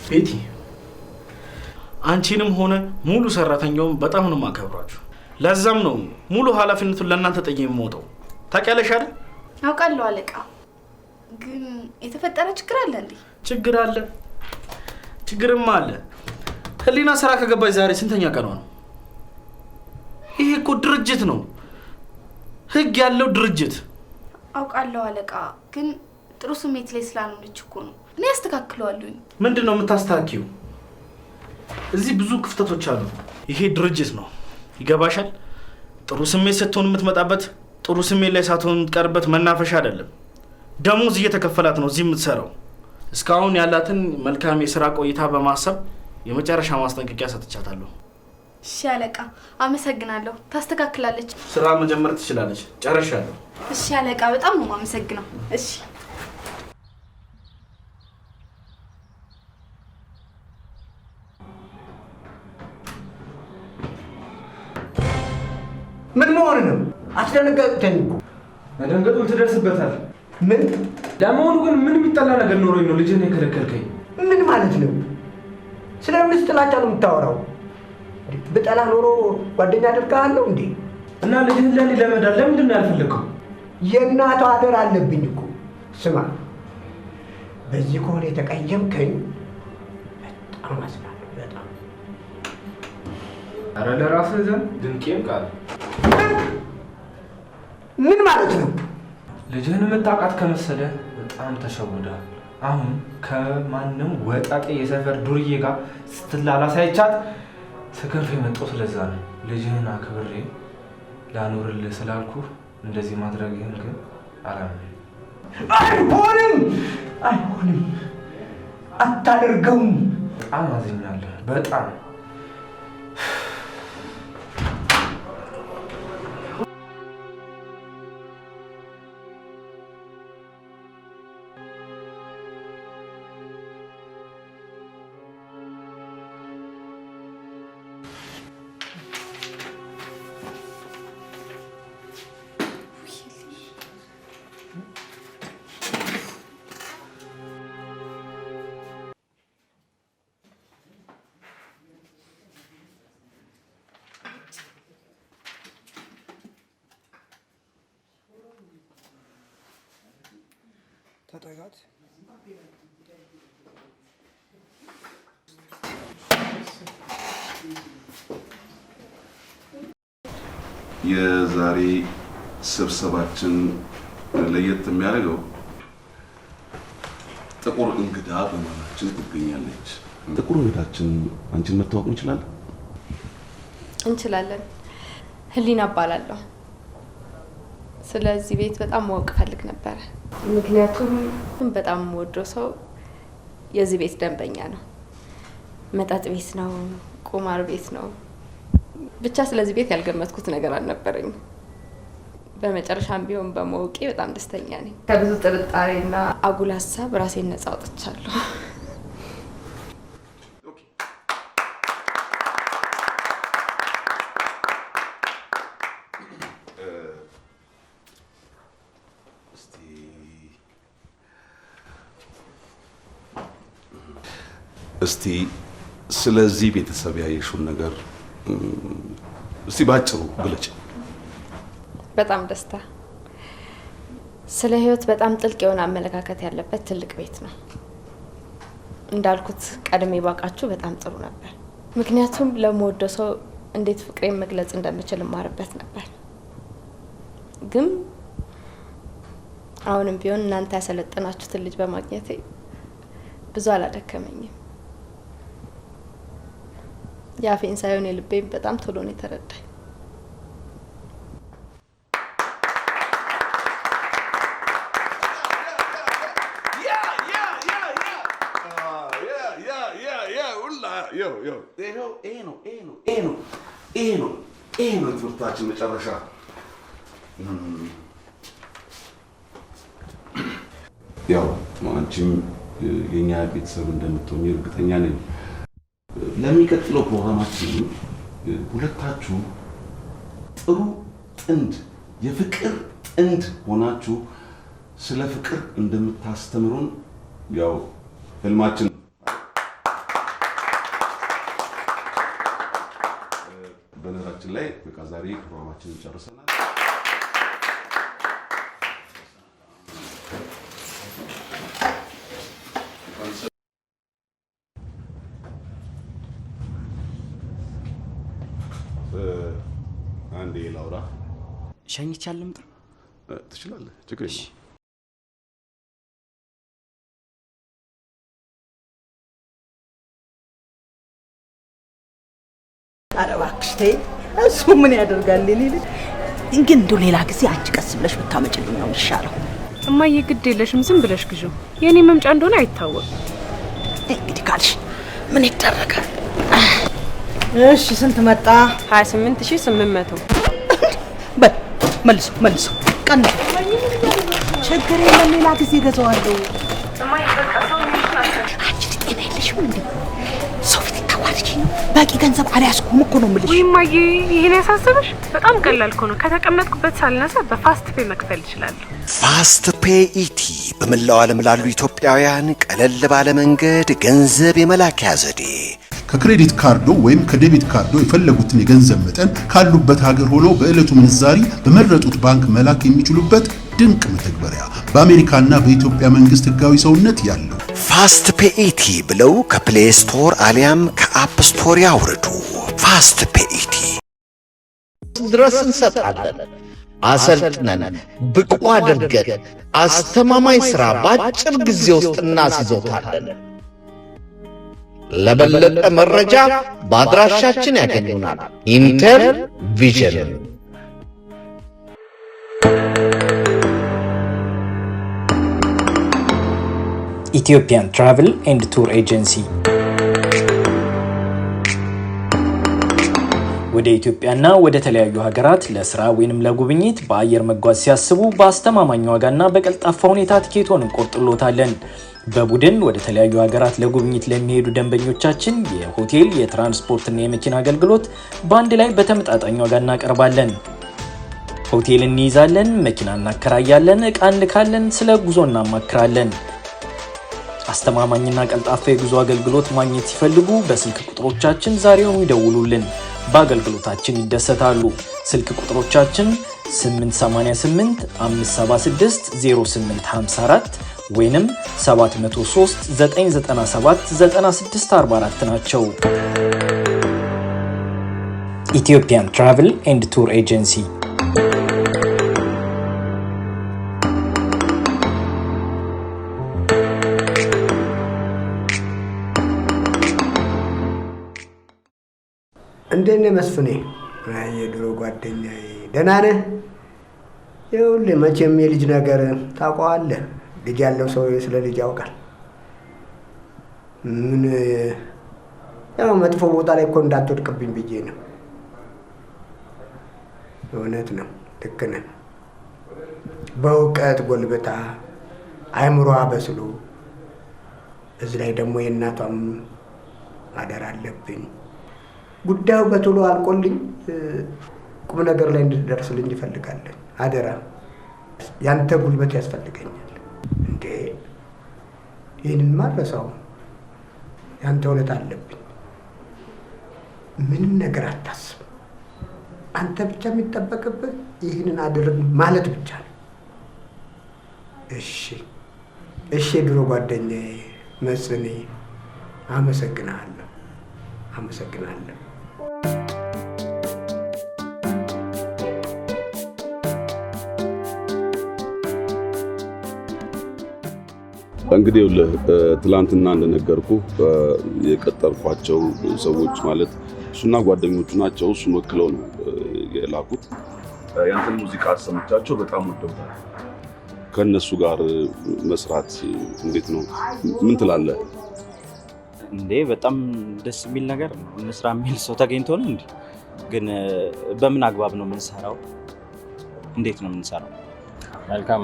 ቤቲ አንቺንም ሆነ ሙሉ ሰራተኛውን በጣም ነው የማከብራችሁ። ለዛም ነው ሙሉ ኃላፊነቱን ለእናንተ ጥዬ የምወጣው። ታውቂያለሽ አይደል? አውቃለሁ አለቃ። ግን የተፈጠረ ችግር አለ እንዴ? ችግር አለ፣ ችግርማ አለ። ህሊና ስራ ከገባች ዛሬ ስንተኛ ቀኗ ነው? ይሄ እኮ ድርጅት ነው፣ ህግ ያለው ድርጅት። አውቃለሁ አለቃ። ግን ጥሩ ስሜት ላይ ስላልሆነች እኮ ነው። እኔ አስተካክለዋለሁ። ምንድን ነው የምታስተካክዩ? እዚህ ብዙ ክፍተቶች አሉ። ይሄ ድርጅት ነው፣ ይገባሻል? ጥሩ ስሜት ስትሆን የምትመጣበት፣ ጥሩ ስሜት ላይ ሳትሆን የምትቀርበት መናፈሻ አይደለም። ደሞዝ እየተከፈላት ነው እዚህ የምትሰራው። እስካሁን ያላትን መልካም የስራ ቆይታ በማሰብ የመጨረሻ ማስጠንቀቂያ ሰጥቻታለሁ። እሺ አለቃ፣ አመሰግናለሁ። ታስተካክላለች። ስራ መጀመር ትችላለች። ጨርሻለሁ። እሺ አለቃ፣ በጣም ነው የማመሰግነው። እሺ ምን መሆን ነው? አስደነገጥከኝ እኮ። መደንገጡን ትደርስበታል። ምን ለመሆኑ ግን ምን የሚጠላ ነገር ኖሮኝ ነው ልጅህን የከለከልከኝ? ምን ማለት ነው? ስለምን ጥላቻ ነው የምታወራው? ብጠላ ኖሮ ጓደኛ አደርግሃለሁ እንዴ? እና ልጅህን ለኔ ለመዳር ለምንድን ነው ያልፈለግከው? የእናቷ አደር አለብኝ እኮ። ስማ፣ በዚህ ከሆነ የተቀየምከኝ በጣም አዝናለሁ። በጣም ኧረ ለራስህ ዘንድ ድንቄም ቃል። ምን ማለት ነው? ልጅህን የምታውቃት ከመሰለ በጣም ተሸውደሃል። አሁን ከማንም ወጣጤ የሰፈር ዱርዬ ጋር ስትላላ ሳይቻት ስከርፍ የመጣው ስለዛ ነው። ልጅህን አክብሬ ላኖርልህ ስላልኩ እንደዚህ ማድረግህን ግን አላምንም። አይሆንም፣ አይሆንም፣ አታደርገውም። በጣም አዝኛለሁ። በጣም ተጠጋት። የዛሬ ስብሰባችን ለየት የሚያደርገው ጥቁር እንግዳ በመሃላችን ትገኛለች። ጥቁር እንግዳችን አንቺን መታወቅ እንችላለን? እንችላለን። ህሊና እባላለሁ። ስለዚህ ቤት በጣም ማወቅ ፈልግ ነበረ። ምክንያቱም በጣም የምወደው ሰው የዚህ ቤት ደንበኛ ነው። መጠጥ ቤት ነው፣ ቁማር ቤት ነው። ብቻ ስለዚህ ቤት ያልገመትኩት ነገር አልነበረኝም። በመጨረሻም ቢሆን በማወቄ በጣም ደስተኛ ነኝ። ከብዙ ጥርጣሬና አጉል ሀሳብ ራሴን ነፃ አውጥቻለሁ። እስቲ ስለዚህ ቤተሰብ ያየሽውን ነገር እስቲ ባጭሩ ግለጭ። በጣም ደስታ። ስለ ህይወት በጣም ጥልቅ የሆነ አመለካከት ያለበት ትልቅ ቤት ነው። እንዳልኩት ቀድሜ ባውቃችሁ በጣም ጥሩ ነበር። ምክንያቱም ለምወደው ሰው እንዴት ፍቅሬን መግለጽ እንደምችል እማርበት ነበር። ግን አሁንም ቢሆን እናንተ ያሰለጠናችሁትን ልጅ በማግኘቴ ብዙ አላደከመኝም። የአፌን ሳይሆን የልቤን በጣም ቶሎ ነው የተረዳኝ። ይሄ ነው ትምህርታችን መጨረሻ። ያው አንቺም የኛ ቤተሰብ እንደምትሆኚ እርግጠኛ ነኝ። ለሚቀጥለው ፕሮግራማችን ሁለታችሁ ጥሩ ጥንድ የፍቅር ጥንድ ሆናችሁ ስለ ፍቅር እንደምታስተምሩን ያው ህልማችን። በነገራችን ላይ በቃ ዛሬ ፕሮግራማችንን ጨርሰናል። አንዴ ላውራ። ሸኝቻል ልምጣ? ትችላለህ፣ ችግር የለም። ኧረ እባክሽ ተይ፣ እሱ ምን ያደርጋል? ግን እንደው ሌላ ጊዜ አንቺ ቀስ ብለሽ ብታመጭልኝ ነው የሚሻለው። እማዬ ግድ የለሽም፣ ዝም ብለሽ ግዢው። የኔ መምጫ እንደሆነ አይታወቅም። እንግዲህ ካልሽ ምን ይደረጋል? እሺ ስንት መጣ? 28800። በል መልሶ መልሶ ቀን ችግር የለም ሌላ ጊዜ ገዛዋለሁ። አንቺ ጤና የለሽም እንዴ? ሰው ፊት ታዋርጂ ነው። በቂ ገንዘብ አልያዝኩም እኮ ነው የምልሽ። ወይማዬ ይሄን ያሳስብሽ? በጣም ቀላል እኮ ነው። ከተቀመጥኩበት ሳልነሳ በፋስት ፔይ መክፈል እችላለሁ። ፋስት ፔይ ኢቲ በመላው ዓለም ላሉ ኢትዮጵያውያን ቀለል ባለ መንገድ ገንዘብ የመላኪያ ዘዴ። ከክሬዲት ካርዶ ወይም ከዴቢት ካርዶ የፈለጉትን የገንዘብ መጠን ካሉበት ሀገር ሆኖ በዕለቱ ምንዛሪ በመረጡት ባንክ መላክ የሚችሉበት ድንቅ መተግበሪያ በአሜሪካና በኢትዮጵያ መንግስት ህጋዊ ሰውነት ያለው ፋስት ፔይ ኢቲ ብለው ከፕሌይ ስቶር አሊያም ከአፕ ስቶር ያውርዱ። ፋስት ፔይ ኢቲ ድረስ እንሰጣለን። አሰልጥነን ብቁ አድርገን አስተማማኝ ሥራ በአጭር ጊዜ ውስጥ እናስይዞታለን። ለበለጠ መረጃ በአድራሻችን ያገኙናል። ኢንተር ቪዥን ኢትዮጵያን ትራቨል ኤንድ ቱር ኤጀንሲ ወደ ኢትዮጵያና ወደ ተለያዩ ሀገራት ለስራ ወይንም ለጉብኝት በአየር መጓዝ ሲያስቡ በአስተማማኝ ዋጋና በቀልጣፋ ሁኔታ ቲኬቶን እንቆርጥሎታለን። በቡድን ወደ ተለያዩ ሀገራት ለጉብኝት ለሚሄዱ ደንበኞቻችን የሆቴል፣ የትራንስፖርትና የመኪና አገልግሎት በአንድ ላይ በተመጣጣኝ ዋጋ እናቀርባለን። ሆቴል እንይዛለን፣ መኪና እናከራያለን፣ ዕቃ እንልካለን፣ ስለ ጉዞ እናማክራለን። አስተማማኝና ቀልጣፋ የጉዞ አገልግሎት ማግኘት ሲፈልጉ በስልክ ቁጥሮቻችን ዛሬውኑ ይደውሉልን። በአገልግሎታችን ይደሰታሉ። ስልክ ቁጥሮቻችን 888 576 0854 ወይንም 703 997 9644 ናቸው። ኢትዮጵያን ትራቨል ኤንድ ቱር ኤጀንሲ እንዴት ነህ መስፍኔ? የድሮ ጓደኛዬ ደህና ነህ? ይኸውልህ መቼም የልጅ ነገር ታውቀዋለህ። ልጅ ያለው ሰው ስለ ልጅ ያውቃል። ምን ያው መጥፎ ቦታ ላይ እኮ እንዳትወድቅብኝ ብዬ ነው። እውነት ነው፣ ልክ ነህ። በእውቀት ጎልብታ አይምሮዋ በስሎ እዚህ ላይ ደግሞ የእናቷም አደራ አለብኝ። ጉዳዩ በቶሎ አልቆልኝ ቁም ነገር ላይ እንድትደርስልኝ እፈልጋለሁ። አደራ፣ ያንተ ጉልበት ያስፈልገኛል። እንዴ ይህንን ማረሳው፣ ያንተ ውለታ አለብኝ። ምንም ነገር አታስብ። አንተ ብቻ የሚጠበቅብህ ይህንን አድርግ ማለት ብቻ ነው። እሺ እሺ፣ ድሮ ጓደኛዬ መስፍኔ፣ አመሰግናለሁ፣ አመሰግናለሁ። እንግዲህ ትላንትና እንደነገርኩ የቀጠርኳቸው ሰዎች ማለት እሱና ጓደኞቹ ናቸው። እሱን ወክለው ነው የላኩት። ያንተን ሙዚቃ አሰምቻቸው በጣም ወደውታል። ከነሱ ጋር መስራት እንዴት ነው? ምን ትላለህ? እንዴ በጣም ደስ የሚል ነገር እንስራ የሚል ሰው ተገኝቶ ነው እንዴ? ግን በምን አግባብ ነው የምንሰራው? እንዴት ነው የምንሰራው? መልካም።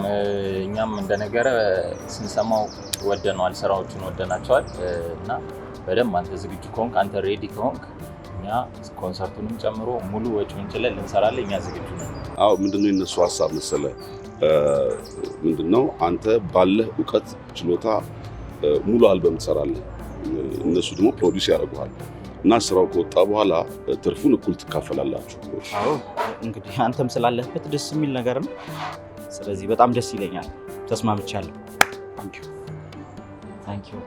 እኛም እንደነገረ ስንሰማው ወደነዋል፣ ስራዎቹን ወደናቸዋል እና በደንብ አንተ ዝግጁ ከሆንክ፣ አንተ ሬዲ ከሆንክ እኛ ኮንሰርቱንም ጨምሮ ሙሉ ወጪውን ችለን ልንሰራለን። እኛ ዝግጁ ነን። አዎ ምንድነው የነሱ ሀሳብ መሰለህ? ምንድነው አንተ ባለህ እውቀት ችሎታ ሙሉ አልበም ትሰራለህ፣ እነሱ ደግሞ ፕሮዲውስ ያደርጉሃል እና ስራው ከወጣ በኋላ ትርፉን እኩል ትካፈላላችሁ። አዎ እንግዲህ አንተም ስላለህበት ደስ የሚል ነገር ነው። ስለዚህ በጣም ደስ ይለኛል። ተስማምቻለሁ። ታንክ ዩ ታንክ ዩ።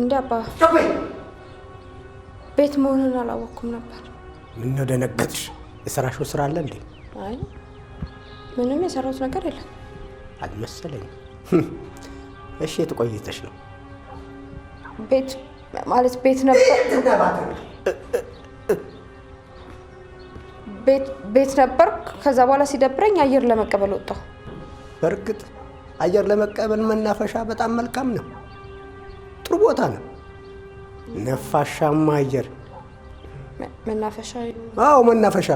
እንዴ አባ ቤት መሆኑን አላወኩም ነበር። ምን ነው ደነገጥሽ? የሰራሽው ስራ አለ እንዴ? አይ ምንም የሰራሁት ነገር የለም አልመሰለኝም። እሺ የት ቆይተሽ ነው? ቤት ማለት ቤት ነበር። ቤት ነበር። ከዛ በኋላ ሲደብረኝ አየር ለመቀበል ወጣሁ። በእርግጥ አየር ለመቀበል መናፈሻ በጣም መልካም ነው። ጥሩ ቦታ ነው። ነፋሻማ አየር። መናፈሻ? አዎ መናፈሻ።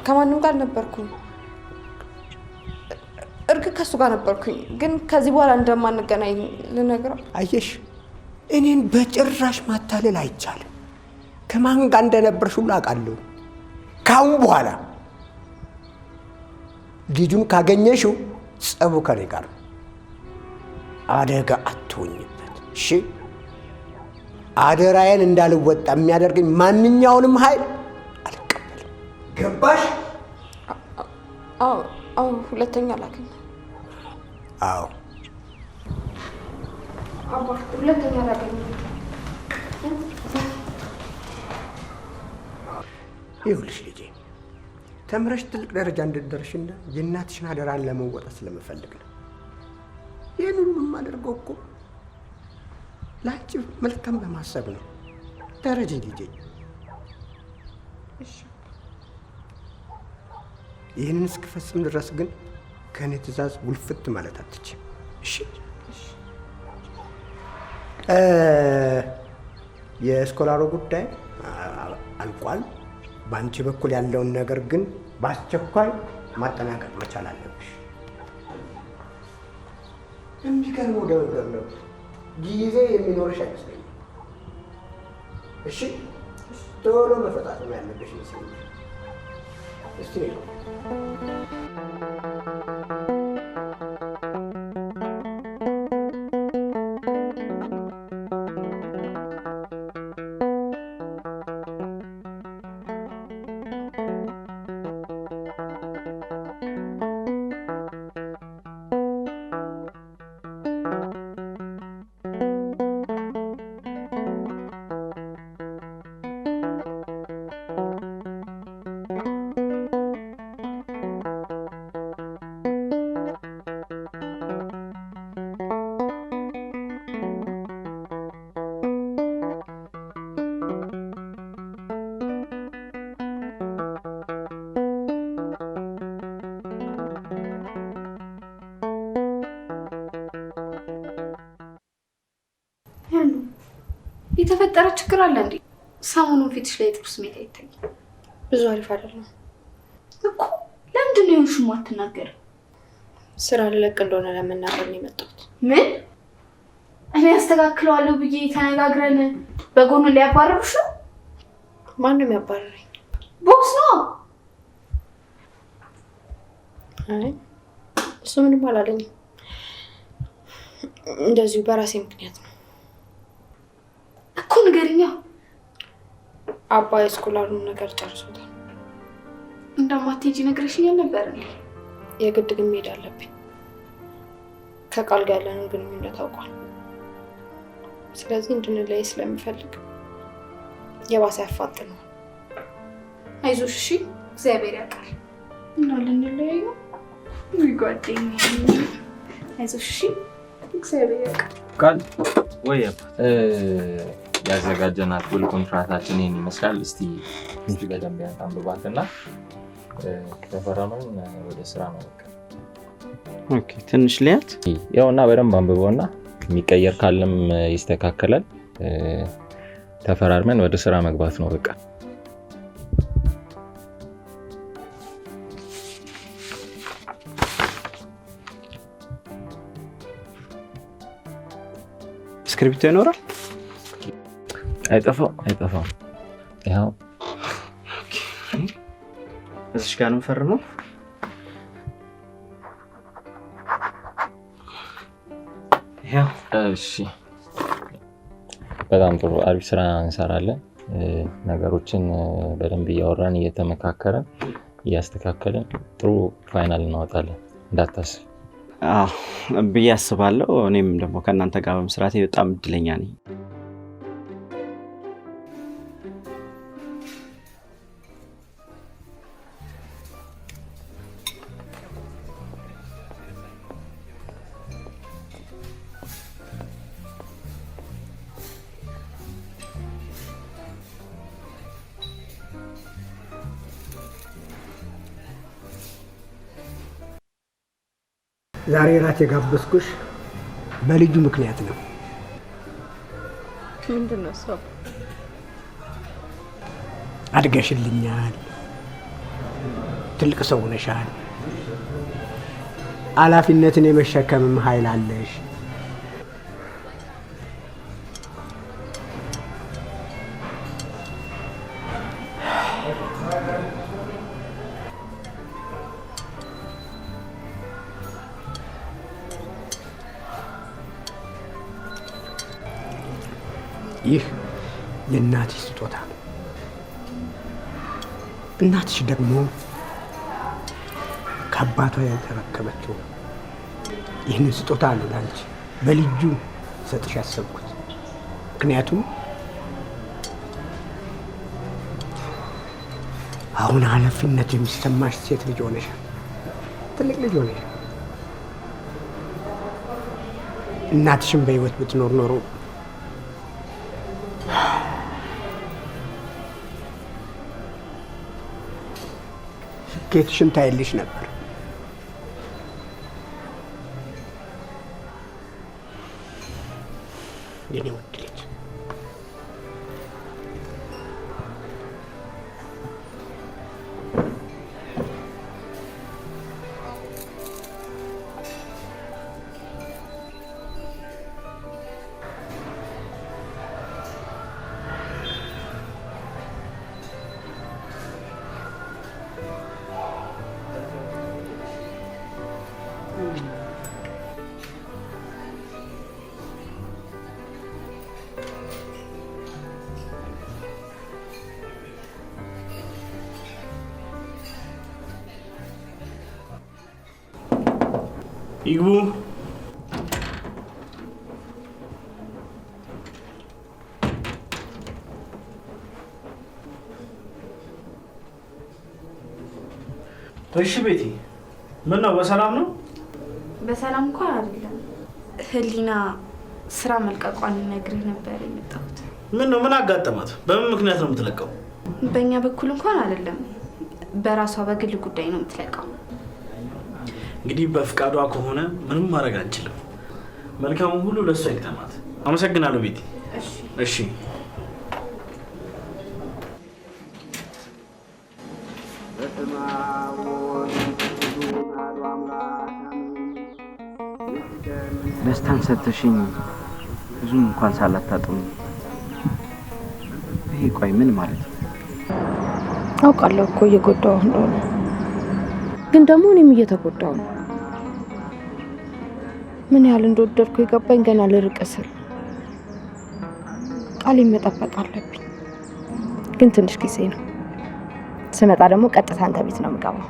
ከማንም ጋር ነበርኩኝ። እርግጥ ከሱ ጋር ነበርኩኝ፣ ግን ከዚህ በኋላ እንደማንገናኝ ልነግረው። አየሽ፣ እኔን በጭራሽ ማታለል አይቻልም። ከማን ጋር እንደነበርሽ ሁሉ አውቃለሁ። ካሁን በኋላ ልጁን ካገኘሽው ጸቡ ከኔ ጋር አደጋ አትሆኝበት። እሺ? አደራዬን እንዳልወጣ የሚያደርገኝ ማንኛውንም ኃይል አልቀበልም። ገባሽ? አዎ። ሁለተኛ ላገኝ። አዎ አባ፣ ሁለተኛ ላገኝ። ይኸውልሽ ልጄ፣ ተምረሽ ትልቅ ደረጃ እንድትደርሽና የእናትሽን አደራን ለመወጣት ስለምፈልግ ነው። ይህን ሁሉ የማደርገው እኮ ለአንቺ መልካም በማሰብ ነው። ተረጂ ልጄ። ይህንን እስክፈጽም ድረስ ግን ከእኔ ትእዛዝ ውልፍት ማለት አትችም። እሺ? የስኮላሩ ጉዳይ አልቋል። በአንቺ በኩል ያለውን ነገር ግን በአስቸኳይ ማጠናቀቅ መቻል አለብሽ። የሚገርመው ነገር ነው፣ ጊዜ የሚኖርሽ አይመስለኝም። እሺ? ቶሎ መፈጣጠም ያለብሽ ይመስለኛል። እስቲ ነው የተፈጠረ ችግር አለ እንዴ? ሰሞኑን ፊትሽ ላይ ጥሩ ስሜት አይታይም። ብዙ አሪፍ አይደለም እኮ። ለምንድን ነው የሆንሽው የማትናገር? ስራ ልለቅ እንደሆነ ለመናገር ነው የመጣሁት። ምን? እኔ አስተካክለዋለሁ ብዬ ተነጋግረን በጎን ሊያባረሩሽ ነው? ማንም ያባረረኝ? ቦክስ ነው። አይ እሱ ምንም አላለኝም። እንደዚሁ በራሴ ምክንያት ነው እኮ። ንገሪኛ። አባ የስኮላሩን ነገር ጨርሶታል። እንደማትሄጂ ነግረሽኛል ነበር። የግድ ግን መሄድ አለብኝ። ከቃል ጋር ያለንን ግንኙነት አውቋል። ስለዚህ እንድንለይ ስለሚፈልግ የባሰ ያፋጥነዋል። አይዞሽ እሺ፣ እግዚአብሔር ያውቃል። እንዳልንለያዩ ወይ ጓደኛዬ፣ አይዞሽ እሺ፣ እግዚአብሔር ያውቃል። ቃል ወይ ያዘጋጀናት ውል ኮንትራታችን ይህን ይመስላል። እስቲ በደንብ አንብባትና ተፈረመን ወደ ስራ ነው። ኦኬ፣ ትንሽ ሊያት ያውና በደንብ አንብበውና የሚቀየር ካለም ይስተካከላል። ተፈራርመን ወደ ስራ መግባት ነው በቃ። ስክሪፕቶ ይኖራል? አይጠፋም። ያው እዚህ ጋር ነው ፈርመው። ያው እሺ፣ በጣም ጥሩ አሪፍ ስራ እንሰራለን። ነገሮችን በደንብ እያወራን እየተመካከረን እያስተካከልን ጥሩ ፋይናል እናወጣለን እንዳታስብ። ብዬ አስባለሁ። እኔም ደግሞ ከእናንተ ጋር በመስራቴ በጣም እድለኛ ነኝ። ዛሬ ራት የጋበዝኩሽ በልጁ ምክንያት ነው። ምንድነው እሱ? አድገሽልኛል፣ ትልቅ ሰው ሆነሻል፣ ኃላፊነትን የመሸከምም ኃይል አለሽ። ይህ የእናትሽ ስጦታ ነው። እናትሽ ደግሞ ከአባቷ የተረከበችው ይህንን ስጦታ ነው ለአንቺ በልጁ ሰጥሽ ያሰብኩት። ምክንያቱም አሁን ኃላፊነት የሚሰማሽ ሴት ልጅ ሆነሻል፣ ትልቅ ልጅ ሆነሻል። እናትሽም በህይወት ብትኖር ኖሮ ስኬትሽን ታይልሽ ነበር። የኔ ውድ ልጅ ይግቡ። እሺ ቤቲ፣ ምን ነው በሰላም ነው? በሰላም እንኳን አይደለም። ህሊና ስራ መልቀቋን ነግሬህ ነበር የመጣሁት። ምን ነው? ምን አጋጠማት? በምን ምክንያት ነው የምትለቀው? በእኛ በኩል እንኳን አይደለም፣ በራሷ በግል ጉዳይ ነው የምትለቀው። እንግዲህ በፍቃዷ ከሆነ ምንም ማድረግ አንችልም። መልካሙ ሁሉ ለእሷ ይግጠማት። አመሰግናለሁ ቤቲ። እሺ ደስታን ሰጥተሽኝ ብዙም እንኳን ሳላታጥም ይሄ ቆይ ምን ማለት ነው? አውቃለሁ እኮ እየጎዳው እንደሆነ፣ ግን ደግሞ እኔም እየተጎዳው ነው። ምን ያህል እንደወደድኩ የገባኝ ገና ልርቅ ስል ቃሌን መጠበቅ አለብኝ። ግን ትንሽ ጊዜ ነው። ስመጣ ደግሞ ቀጥታ አንተ ቤት ነው የምገባው።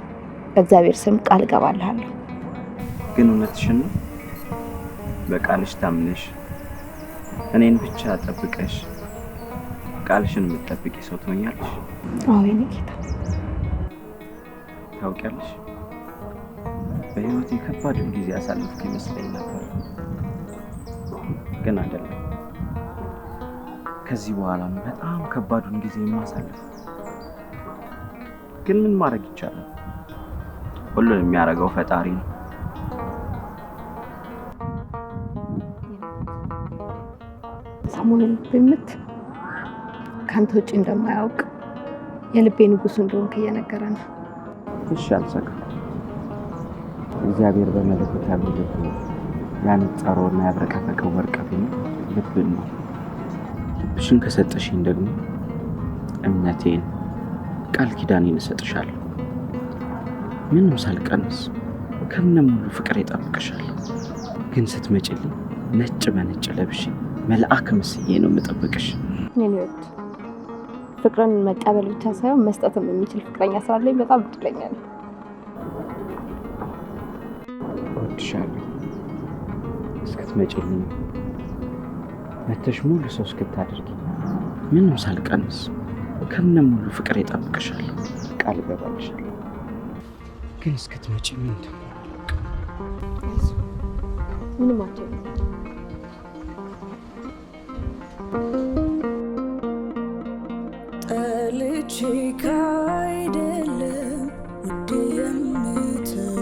በእግዚአብሔር ስም ቃል እገባልሃለሁ። ግን እውነትሽን ነው? በቃልሽ ታምነሽ እኔን ብቻ ጠብቀሽ ቃልሽን የምትጠብቂ ሰው ትሆኛለሽ? አዎ የኔ ጌታ። ታውቂያለሽ፣ በህይወቴ ከባድን ጊዜ አሳልፍኩ ይመስለኝ ነበር፣ ግን አይደለም። ከዚህ በኋላ በጣም ከባዱን ጊዜ የማሳልፍ። ግን ምን ማድረግ ይቻላል? ሁሉን የሚያደርገው ፈጣሪ ነው። ሰሞኑን ልቤ ከአንተ ውጭ እንደማያውቅ የልቤ ንጉስ እንደሆንክ እየነገረ ነው። እሺ አልሰጋም። እግዚአብሔር በመለኮታዊ ልቡ ያነጻረውና ያብረቀረቀው ወርቀቱን ልብን ነው። ልብሽን ከሰጠሽኝ ደግሞ እምነቴን፣ ቃል ኪዳኔን እሰጥሻለሁ። ምንም ሳልቀንስ ከነ ሙሉ ፍቅር እጠብቅሻለሁ። ግን ስትመጪልኝ ነጭ በነጭ ለብሼ መልአክ መስዬ ነው የምጠብቅሽ። እኔ ወድ ፍቅርን መቀበል ብቻ ሳይሆን መስጠትም የሚችል ፍቅረኛ ስላለኝ በጣም እድለኛ ነኝ። እወድሻለሁ። እስክትመጪልኝ መተሽ ሙሉ ሰው እስክታደርጊ ምንም ሳልቀንስ ከነ ሙሉ ፍቅር እጠብቅሻለሁ። ቃል እገባልሻለሁ። ግን እስክትመጪ ምን ምንም አትሆንም። ጠልቼ ካይደለም ውድ የምተው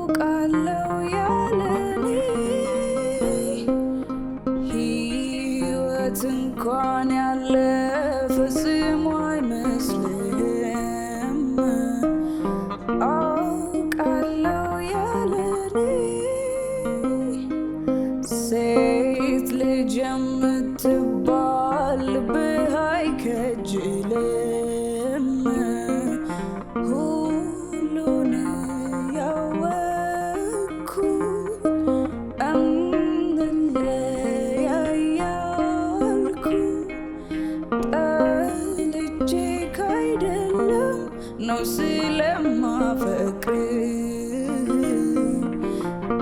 አውቃለሁ ያለኔ ሕይወት እንኳን ያለፈ ስሙ አይመስልም አውቃለሁ ያለኔ ሴት ልጅ የምትባል ልብህ አይከጅልም ሁሉን ያወቅኩት እንለያያልኩ ጠልቼ ካይደለም ነው ስለማፈቅር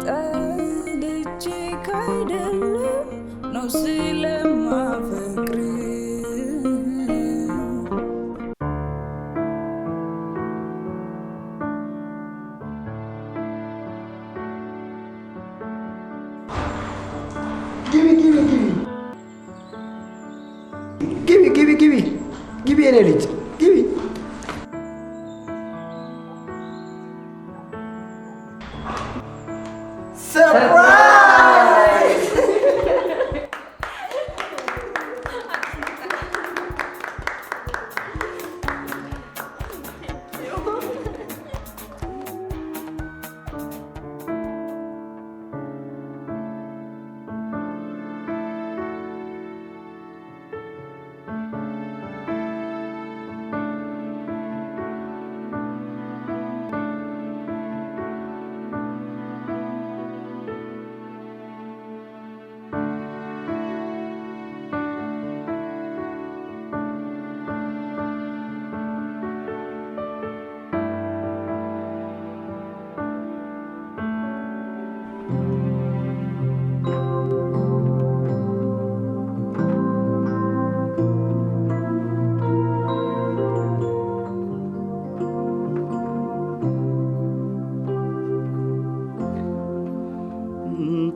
ጠልቼ ካይደለም ነው ስለማፈቅር ግቢ የኔ ልጅ ግቢ። ሰርፕራይዝ!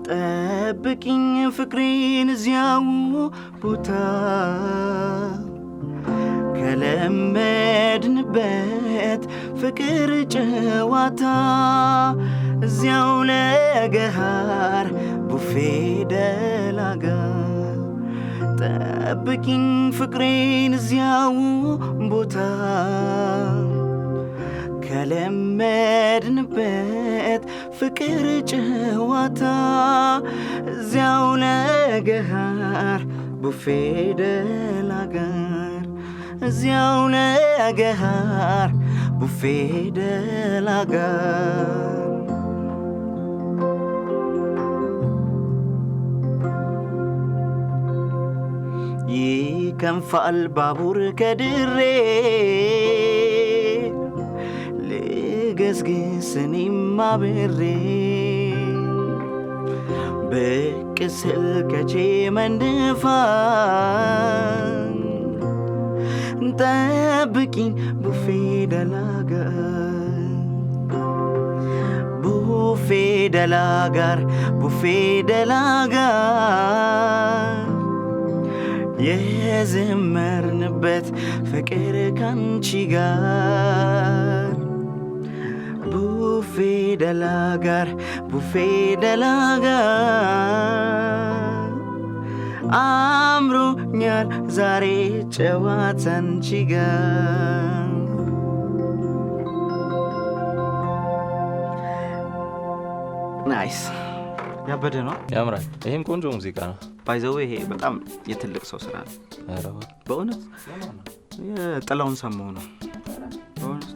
ጠብቂኝ ፍቅሬን እዚያው ቦታ ከለመድንበት ፍቅር ጨዋታ እዚያው ለገሃር ቡፌ ደላጋ ጠብቂኝ ፍቅሬን እዚያው ቦታ ከለመድንበት ፍቅር ጨዋታ እዚያው ለገሃር ቡፌ ደላጋር እዚያው ለገሃር ቡፌ ደላጋር ይከንፋል ባቡር ከድሬ ልገስግስ እኔም አብሬ ብቅ ስል ከቼ መንድፋን ጠብቂኝ ቡፌ ደላጋር ቡፌ ደላጋር ቡፌ ደላጋር የዘመርንበት ፍቅር ካንቺ ጋር ቡፌ ደላጋር ቡፌ ደላጋር አምሮኛል ዛሬ ጨዋታ አንቺ ጋር ናይስ ያበደ ነው ያምራል ይሄም ቆንጆ ሙዚቃ ነው ባይዘው ይሄ በጣም የትልቅ ሰው ስራ ነው በእውነት የጥላውን ሰማው ነው በእውነት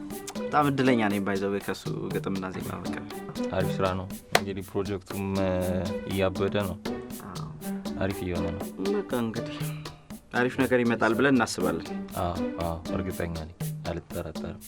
በጣም እድለኛ ነኝ ባይዘው ከሱ ግጥምና ዜማ በቃ አሪፍ ስራ ነው እንግዲህ ፕሮጀክቱም እያበደ ነው አሪፍ እየሆነ ነው በቃ እንግዲህ አሪፍ ነገር ይመጣል ብለን እናስባለን አዎ እርግጠኛ ነኝ አልጠራጠርም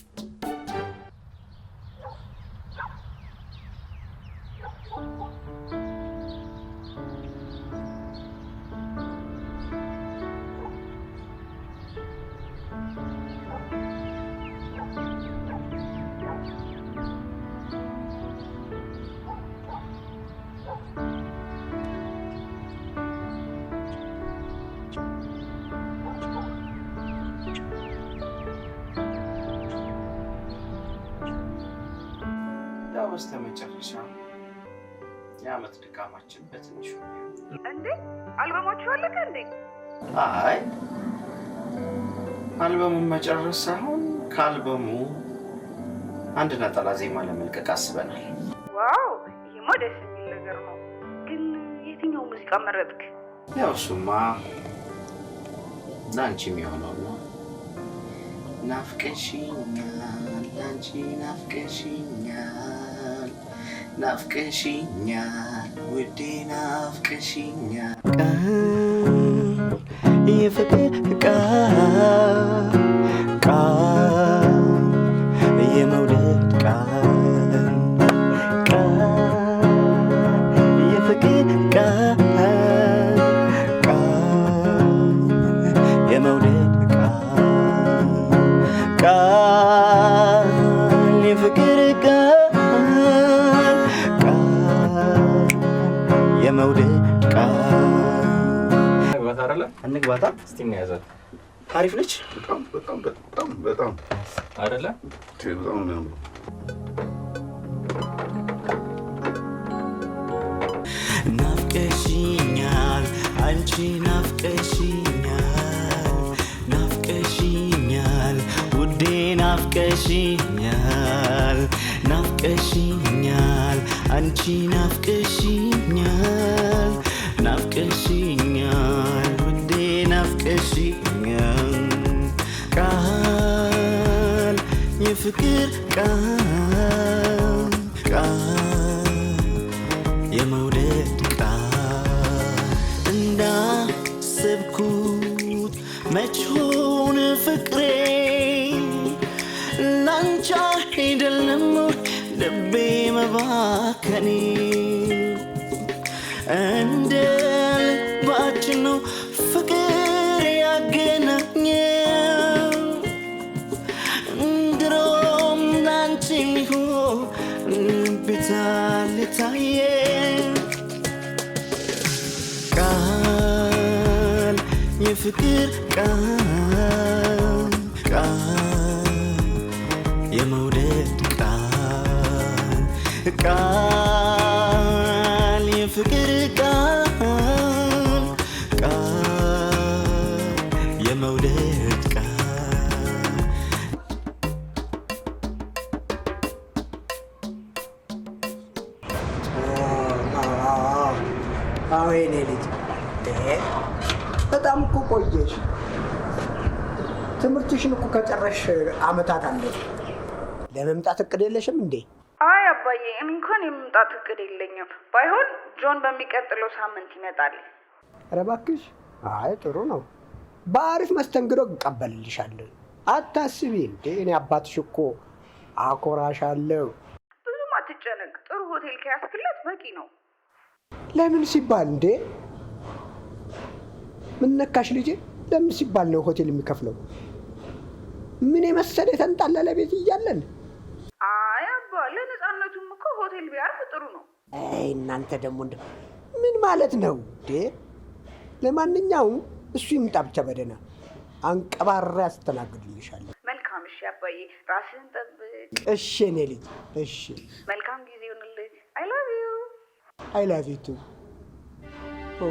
በስተመጨረሻ የዓመት ድካማችን በትንሹ እንዴ አልበማችሁ አለቀ እንዴ? አይ አልበሙን መጨረስ ሳይሆን ከአልበሙ አንድ ነጠላ ዜማ ለመልቀቅ አስበናል። ዋው ይሄማ ደስ የሚል ነገር ነው። ግን የትኛው ሙዚቃ መረጥክ? ያው እሱማ ለአንቺ የሚሆነው ነው። ናፍቀሽኛል አንቺ ናፍቀሽኛል ናፍቀሽኛል ውዴ ናፍቀሽኛል የፍቅር ቃል የመውደድ ቃል የፍቅር ቃል የመውደድ ቃል የፍቅር ቃል የመውደድ ቃል እንግባታ እስቲ እንያዛት። አሪፍ ነች። በጣም አይደለ? በጣም ነው የሚያምረው። ናፍቀሽኛል አንቺ ናፍቀሽኛል ናፍቀሽኛል ውዴ ናፍቀሽኛል ናፍቀሽኛል አንቺ ናፍቀሽኛል ናፍቀሽኛል ውዴ ናፍቀሽኛል ቃል የፍቅር ቃል የመውደድ ቃል እንዳሰብኩት መች ሆነ ፍቅሬ ላንቺ አይደለም ልቤ መባከኔ እንደ ልባችን ነው ፍቅር ያገናኘን ድሮም ላንቺ የሚሆን ልቤ ታየኝ ቃል የፍቅር ቃል የመውደድ ቃል የፍቅር ቃል የመውደድ ቃል የኔ ልጅ በጣም እኮ ቆየሽ። ትምህርትሽን እኮ ከጨረሽ አመታት አለፉ። ለመምጣት እቅድ የለሽም እንዴ? አይ አባዬ፣ እኔ እንኳን የመምጣት እቅድ የለኝም። ባይሆን ጆን በሚቀጥለው ሳምንት ይመጣል። ኧረ እባክሽ። አይ ጥሩ ነው። በአሪፍ መስተንግዶ እቀበልልሻለሁ። አታስቢ እንዴ። እኔ አባትሽ እኮ አኮራሻለሁ። ብዙም አትጨነቅ። ጥሩ ሆቴል ከያዝክለት በቂ ነው። ለምን ሲባል እንዴ? ምን ነካሽ ልጄ? ለምን ሲባል ነው ሆቴል የሚከፍለው? ምን የመሰለ የተንጣለለ ቤት እያለን? አይ አባ፣ ለነፃነቱም እኮ ሆቴል ቢያርፍ ጥሩ ነው። አይ እናንተ ደግሞ ምን ማለት ነው እንዴ? ለማንኛውም እሱ ይምጣ ብቻ በደህና አንቀባራ ያስተናግድልሻለሁ። መልካም። እሺ አባዬ፣ ራስህን ጠብቅ። እሺ እኔ ልጅ። እሺ መልካም ጊዜ ይሁንልህ። አይ ላቭ ዩ። አይ ላቭ ዩ ቱ። ኦ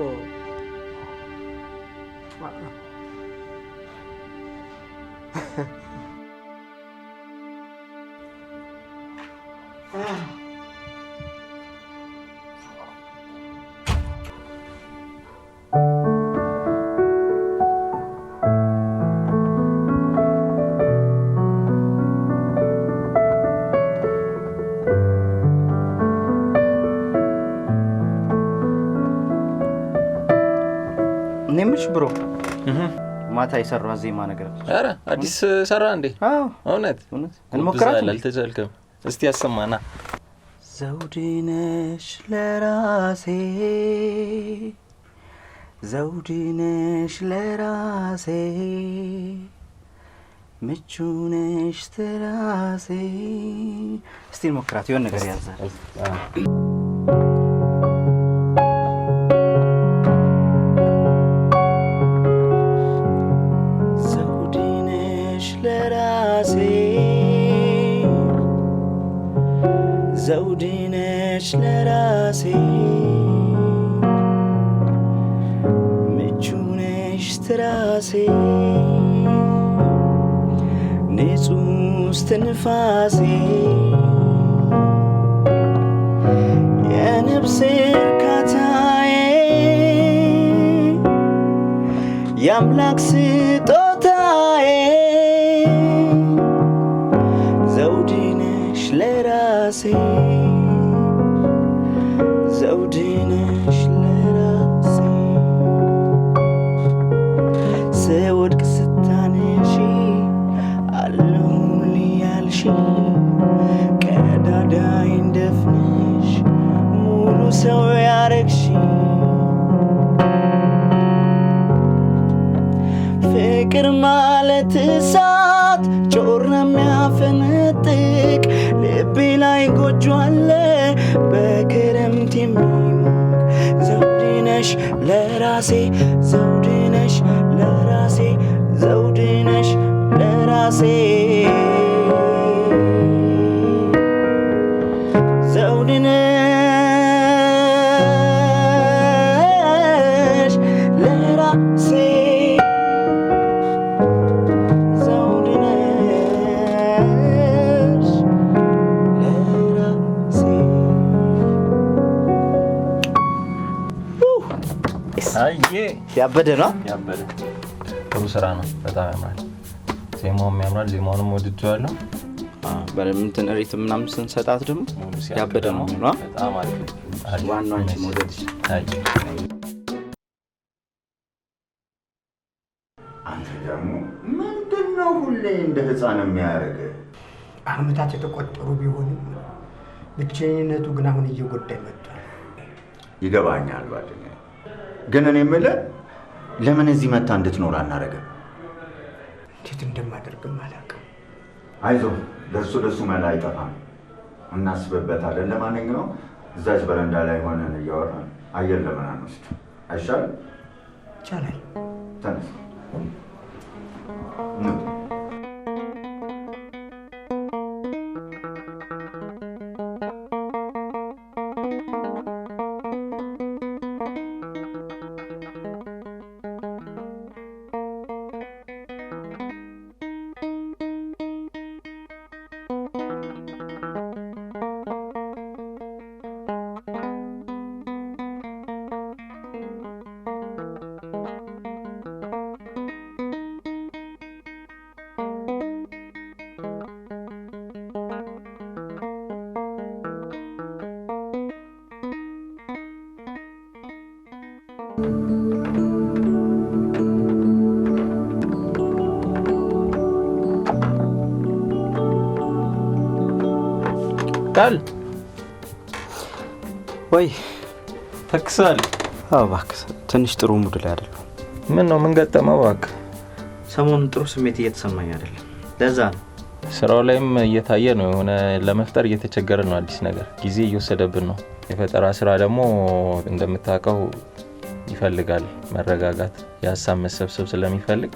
እኔምሽ ብሮ ማታ የሰራው ዜማ ነገር ኧረ አዲስ ሰራ እንዴ? አዎ እውነት እንሞክራለን። አልተቻልክም? እስቲ ያሰማና። ዘውድ ነሽ ለራሴ ዘውድ ነሽ ለራሴ ምቹ ነሽ ትራሴ። እስቲ እንሞክራት። የሆነ ነገር ያዛል። ዘውድ ነሽ ለራሴ ምቹ ነሽ ትራሴ ንጹህ እስትንፋሴ የነፍሴ እርካታዬ የአምላክ ስጦታዬ ዘውድ ነሽ ለራሴ ዘውድ ነሽ ለራሴ ስወድቅ ስታነሺ አለሁልሽ ያልሽ ቀዳዳዬን ደፍነሽ ሙሉ ሰው ያረግሽ ፍቅር ማለት እሳት ጮራ የሚያፈነጥቅ ልቤ ላይ ጎጆ አለ በክረምት የሚሞቅ ዘውድ ነሽ ለራሴ ዘውድ ነሽ ለራሴ ዘውድ ነሽ ለራሴ ዘውድ ነሽ ለራሴ ያበደ ነው። ያበደ ጥሩ ስራ ነው። በጣም ያምራል። ዜማውም ያምራል። ዜማውንም ወድጄዋለሁ። በእንትን ሪትም ምናምን ስንሰጣት ደግሞ ያበደ ነው። በጣም አሪፍ። ዋናው አንቺ መውደድሽ። አንተ ደግሞ ምንድን ነው ሁሌ እንደ ህፃን የሚያደርግህ? ዓመታት የተቆጠሩ ቢሆንም ብቸኝነቱ ግን አሁን እየጎዳኝ መጥቷል። ይገባኛል ጓደኛዬ፣ ግን እኔ የምልህ ለምን እዚህ መታ እንድትኖር አናደርግም? እንዴት እንደማደርግም አላውቅም። አይዞህ፣ ለሱ መላ አይጠፋም፣ እናስብበታለን። ለማንኛውም እዛች በረንዳ ላይ ሆነን እያወራን አየር ለምን አንወስድ? አይሻልም? ይቻላል። ተነስ። ቃል ወይ ተክሳል? አዎ እባክህ፣ ትንሽ ጥሩ ሙድ ላይ አይደለም። ምን ነው? ምን ገጠመው? እባክህ ሰሞኑን ጥሩ ስሜት እየተሰማኝ አይደለም። ለዛ ነው። ስራው ላይም እየታየ ነው። የሆነ ለመፍጠር እየተቸገረ ነው። አዲስ ነገር ጊዜ እየወሰደብን ነው። የፈጠራ ስራ ደግሞ እንደምታውቀው ይፈልጋል መረጋጋት፣ የሀሳብ መሰብሰብ ስለሚፈልግ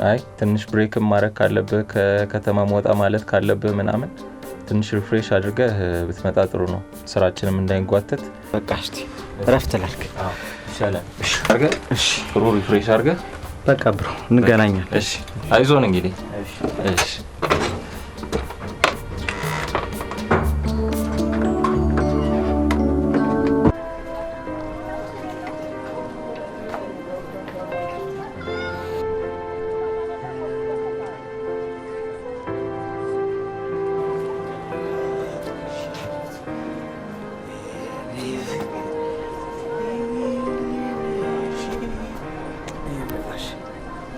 አይ ትንሽ ብሬክም ማድረግ ካለብህ ከከተማ መውጣ ማለት ካለብህ ምናምን ትንሽ ሪፍሬሽ አድርገህ ብትመጣ ጥሩ ነው። ስራችንም እንዳይጓተት። በቃ እስቲ እረፍት ላድርግ። ይሻላል። አድርገህ ጥሩ ሪፍሬሽ አድርገህ በቃ ብሮ እንገናኛለን። እሺ አይዞን እንግዲህ። እሺ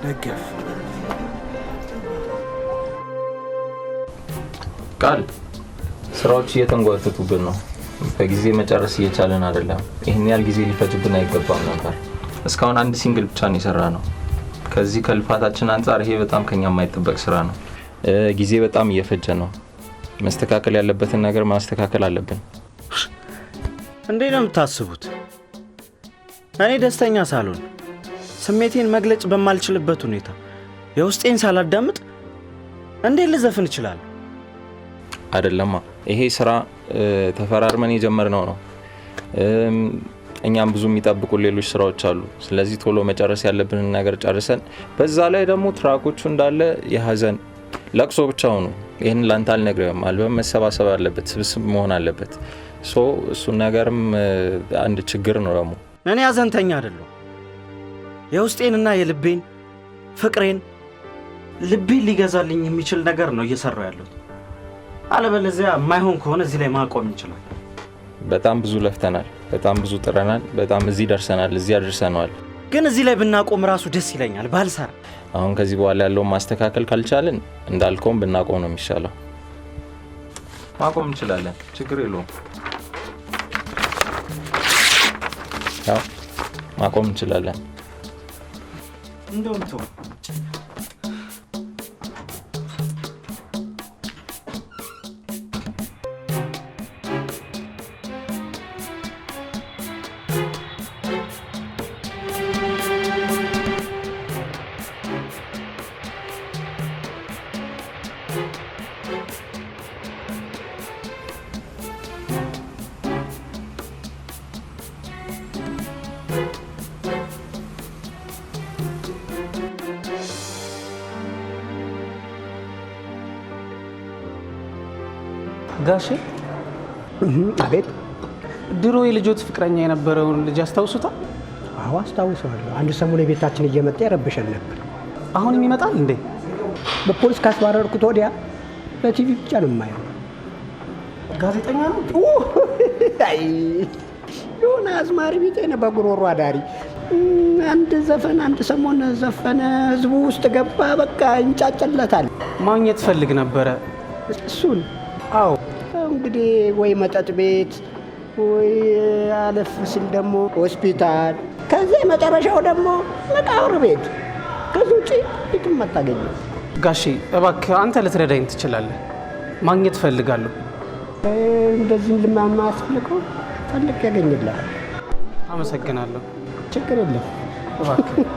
ደገፍ ቃል ስራዎች እየተንጓተቱብን ነው። በጊዜ መጨረስ እየቻለን አይደለም። ይህን ያህል ጊዜ ሊፈጅብን አይገባም ነበር። እስካሁን አንድ ሲንግል ብቻ ነው የሰራ ነው። ከዚህ ከልፋታችን አንጻር ይሄ በጣም ከኛ የማይጠበቅ ስራ ነው። ጊዜ በጣም እየፈጀ ነው። መስተካከል ያለበትን ነገር ማስተካከል አለብን። እንዴት ነው የምታስቡት? እኔ ደስተኛ ሳልሆን ስሜቴን መግለጽ በማልችልበት ሁኔታ የውስጤን ሳላዳምጥ እንዴት ልዘፍን እችላለሁ? አይደለማ፣ ይሄ ስራ ተፈራርመን የጀመርነው ነው። እኛም ብዙ የሚጠብቁ ሌሎች ስራዎች አሉ። ስለዚህ ቶሎ መጨረስ ያለብንን ነገር ጨርሰን፣ በዛ ላይ ደግሞ ትራኮቹ እንዳለ የሀዘን ለቅሶ ብቻ ሆኑ። ይህን ላንተ አልነግርህም። አልበም መሰባሰብ አለበት፣ ስብስብ መሆን አለበት። እሱን ነገርም አንድ ችግር ነው። ደግሞ እኔ ሀዘንተኛ አይደለሁ። የውስጤንና የልቤን ፍቅሬን ልቤን ሊገዛልኝ የሚችል ነገር ነው እየሰራው ያለሁት። አለበለዚያ የማይሆን ከሆነ እዚህ ላይ ማቆም እንችላለን። በጣም ብዙ ለፍተናል፣ በጣም ብዙ ጥረናል፣ በጣም እዚህ ደርሰናል፣ እዚህ አድርሰናል። ግን እዚህ ላይ ብናቆም ራሱ ደስ ይለኛል ባልሰራ። አሁን ከዚህ በኋላ ያለውን ማስተካከል ካልቻልን እንዳልከውም ብናቆም ነው የሚሻለው። ማቆም እንችላለን፣ ችግር የለውም። ያው ማቆም እንችላለን። እንደውም ተው ጋሼ። አቤት። ድሮ የልጆት ፍቅረኛ የነበረውን ልጅ አስታውሱታል? አዎ አስታውሰዋለሁ። አንድ ሰሞን ቤታችን እየመጣ ያረብሸን ነበር። አሁንም ይመጣል እንዴ? በፖሊስ ካስባረርኩት ወዲያ በቲቪ ብቻ ነው የማየው። ጋዜጠኛ ነው? አይ የሆነ አዝማሪ ቢጤ ነው፣ በጉሮሮ አዳሪ። አንድ ዘፈን አንድ ሰሞን ዘፈነ፣ ህዝቡ ውስጥ ገባ፣ በቃ ይንጫጨለታል። ማግኘት ፈልግ ነበረ እሱን። አዎ እንግዲህ ወይ መጠጥ ቤት ወይ አለፍ ሲል ደግሞ ሆስፒታል፣ ከዚህ መጨረሻው ደግሞ መቃብር ቤት። ከዚህ ውጭ የትም አታገኝም። ጋሼ እባክህ አንተ ልትረዳኝ ትችላለህ። ማግኘት ፈልጋለሁ። እንደዚህ ልማማስፈልገው ፈልግ ያገኝልሃል። አመሰግናለሁ። ችግር የለም። እባክህ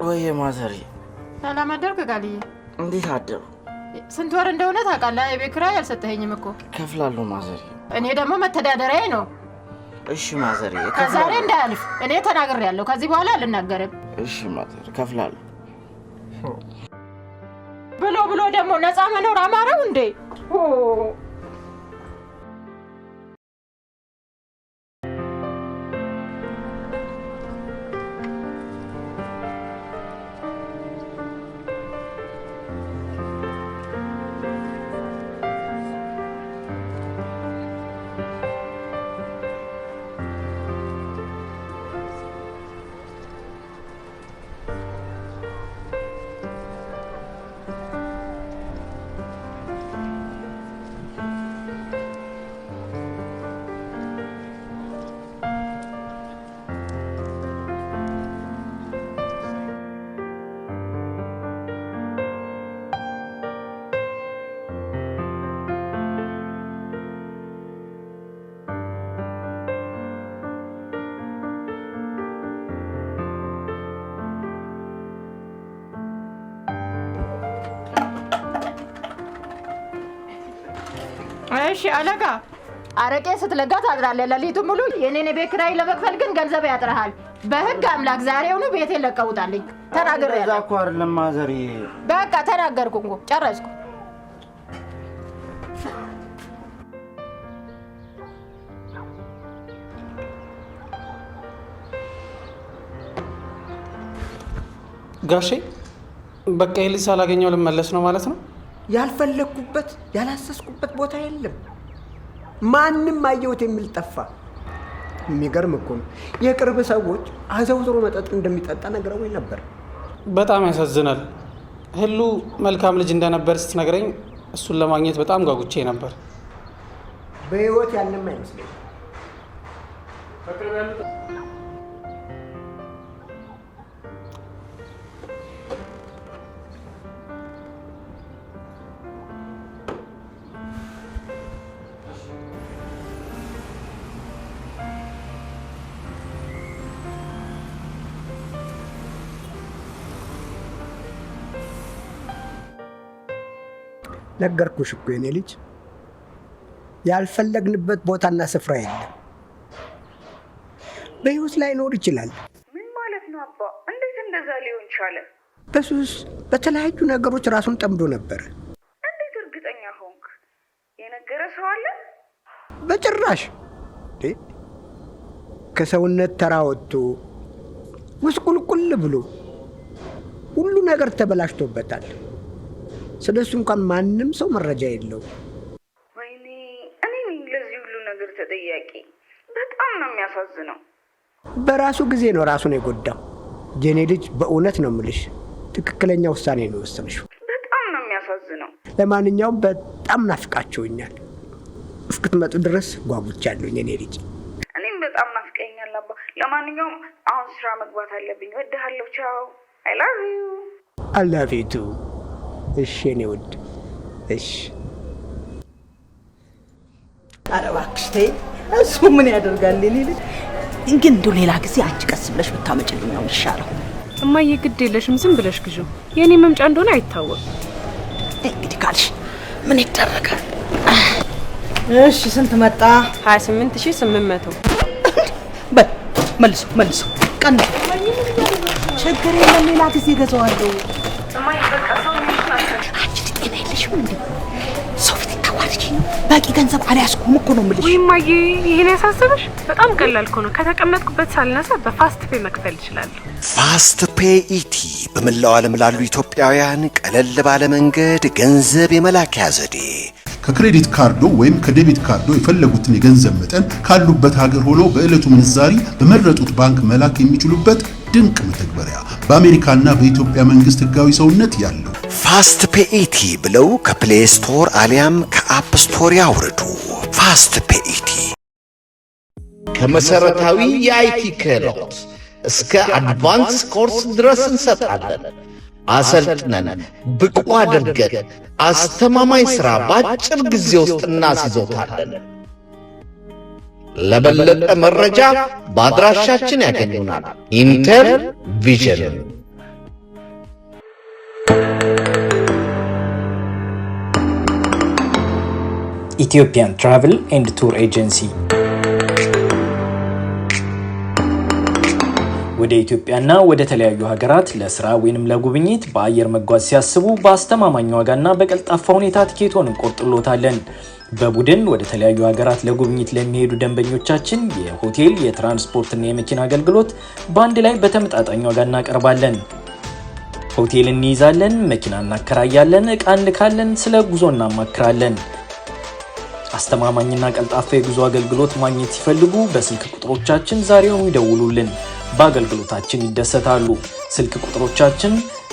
ወይ ማዘሪ። ሰላም አደርክ ጋልዬ? እንዴት አደሩ? ስንት ወር እንደሆነ ታውቃለህ? የቤት ኪራይ አልሰጠኸኝም እኮ። ከፍላለሁ ማዘሪ። እኔ ደግሞ መተዳደሪያዬ ነው። እሺ ማዘሪ። ከዛሬ እንዳያልፍ እኔ ተናግሬያለሁ። ከዚህ በኋላ አልናገርም። እሺ ማዘሪ፣ ከፍላለሁ። ብሎ ደግሞ ነፃ መኖር አማረው እንዴ? እሺ አለቃ፣ አረቄ ስትለጋ ታድራለህ ሌሊቱን ሙሉ። የኔን ቤት ኪራይ ለመክፈል ግን ገንዘብ ያጥርሃል። በህግ አምላክ ዛሬውኑ ቤቴን ለቀውጣልኝ። ተናግሬያለሁ። እዛ እኮ አይደለም ማዘሪ። በቃ ተናገርኩ እኮ ጨረስኩ። ጋሼ በቃ የልጅ ሳላገኘው ልመለስ ነው ማለት ነው? ያልፈለግኩበት ያላሰስኩበት ቦታ የለም። ማንም አየሁት የሚል ጠፋ። የሚገርም እኮ ነው። የቅርብ ሰዎች አዘውትሮ መጠጥ እንደሚጠጣ ነግረውኝ ነበር። በጣም ያሳዝናል። ህሉ መልካም ልጅ እንደነበር ስትነግረኝ እሱን ለማግኘት በጣም ጓጉቼ ነበር። በህይወት ያለም አይመስለኝም። ነገርኩሽ እኮ የኔ ልጅ፣ ያልፈለግንበት ቦታና ስፍራ የለም። በህይወት ላይ ኖር ይችላል። ምን ማለት ነው አባ? እንዴት እንደዛ ሊሆን ቻለ? በሱስ በተለያዩ ነገሮች ራሱን ጠምዶ ነበር። እንዴት እርግጠኛ ሆንክ? የነገረ ሰው አለ? በጭራሽ። ከሰውነት ተራ ወጥቶ ውስቁልቁል ብሎ ሁሉ ነገር ተበላሽቶበታል። ስለሱ እንኳን ማንም ሰው መረጃ የለው። ወይኔ እኔ ለዚህ ሁሉ ነገር ተጠያቂ። በጣም ነው የሚያሳዝነው። በራሱ ጊዜ ነው ራሱን የጎዳው። የኔ ልጅ በእውነት ነው የምልሽ፣ ትክክለኛ ውሳኔ ነው የወሰንሽው። በጣም ነው የሚያሳዝነው። ለማንኛውም በጣም ናፍቃችሁኛል። እስክትመጡ ድረስ ጓጉቻለሁ የኔ ልጅ። እኔም በጣም ናፍቀኛል አባ። ለማንኛውም አሁን ስራ መግባት አለብኝ። እወድሃለሁ። ቻው። አይ ላቭ ዩ። አይ ላቭ ዩ ቱ። እሺ የኔ ውድ። እሺ ኧረ እባክሽ ተይ። እሱ ምን ያደርጋል የኔ ልጅ። ግን እንደው ሌላ ጊዜ አንቺ ቀስ ብለሽ ብታመጭልኝ ነው የሚሻለው። እማዬ ግድ የለሽም፣ ዝም ብለሽ ግዢው። የኔ መምጫ እንደሆነ አይታወቅም። እንግዲህ ካልሽ ምን ይደረጋል። እሺ ስንት መጣ? 28800። በል መልሶ ቀን ችግር የለም፣ ሌላ ጊዜ ገዛዋለሁ። እማዬ በቃ ሰው አንቺ ጤና የለሽም እንዴ? ሰው ፊት ታዋርጂ ነው። በቂ ገንዘብ አልያዝኩም እኮ ነው የምልሽ። ወይ እማዬ ይሄን ያሳሰበሽ? በጣም ቀላል እኮ ነው። ከተቀመጥኩበት ሳልነሳ በፋስት ፔይ መክፈል እችላለሁ። ፋስት ፔይ ኢቲ በመላው ዓለም ላሉ ኢትዮጵያውያን ቀለል ባለ መንገድ ገንዘብ የመላኪያ ዘዴ። ከክሬዲት ካርዶ ወይም ከዴቢት ካርዶ የፈለጉትን የገንዘብ መጠን ካሉበት ሀገር ሆኖ በዕለቱ ምንዛሪ በመረጡት ባንክ መላክ የሚችሉበት ድንቅ መተግበሪያ በአሜሪካና በኢትዮጵያ መንግስት ህጋዊ ሰውነት ያለው ፋስት ፔይ ኢቲ ብለው ከፕሌይ ስቶር አሊያም ከአፕ ስቶር ያውርዱ። ፋስት ፔይ ኢቲ ከመሰረታዊ የአይቲ ክህሎት እስከ አድቫንስ ኮርስ ድረስ እንሰጣለን። አሰልጥነን ብቁ አድርገን አስተማማኝ ሥራ በአጭር ጊዜ ውስጥ እናስይዞታለን። ለበለጠ መረጃ በአድራሻችን ያገኙናል። ኢንተር ቪዥን ኢትዮጵያን ትራቭል ኤንድ ቱር ኤጀንሲ ወደ ኢትዮጵያና ወደ ተለያዩ ሀገራት ለስራ ወይንም ለጉብኝት በአየር መጓዝ ሲያስቡ በአስተማማኝ ዋጋና በቀልጣፋ ሁኔታ ትኬቶን እንቆርጥሎታለን። በቡድን ወደ ተለያዩ ሀገራት ለጉብኝት ለሚሄዱ ደንበኞቻችን የሆቴል፣ የትራንስፖርትና የመኪና አገልግሎት በአንድ ላይ በተመጣጣኝ ዋጋ እናቀርባለን። ሆቴል እንይዛለን፣ መኪና እናከራያለን፣ ዕቃ እንልካለን፣ ስለ ጉዞ እናማክራለን። አስተማማኝና ቀልጣፋ የጉዞ አገልግሎት ማግኘት ሲፈልጉ በስልክ ቁጥሮቻችን ዛሬውኑ ይደውሉልን። በአገልግሎታችን ይደሰታሉ። ስልክ ቁጥሮቻችን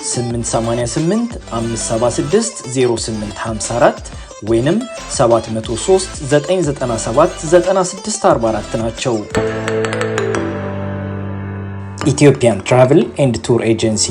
888 576 0854 ወይንም 703 997 9644 ናቸው። ኢትዮጵያን ትራቭል ኤንድ ቱር ኤጀንሲ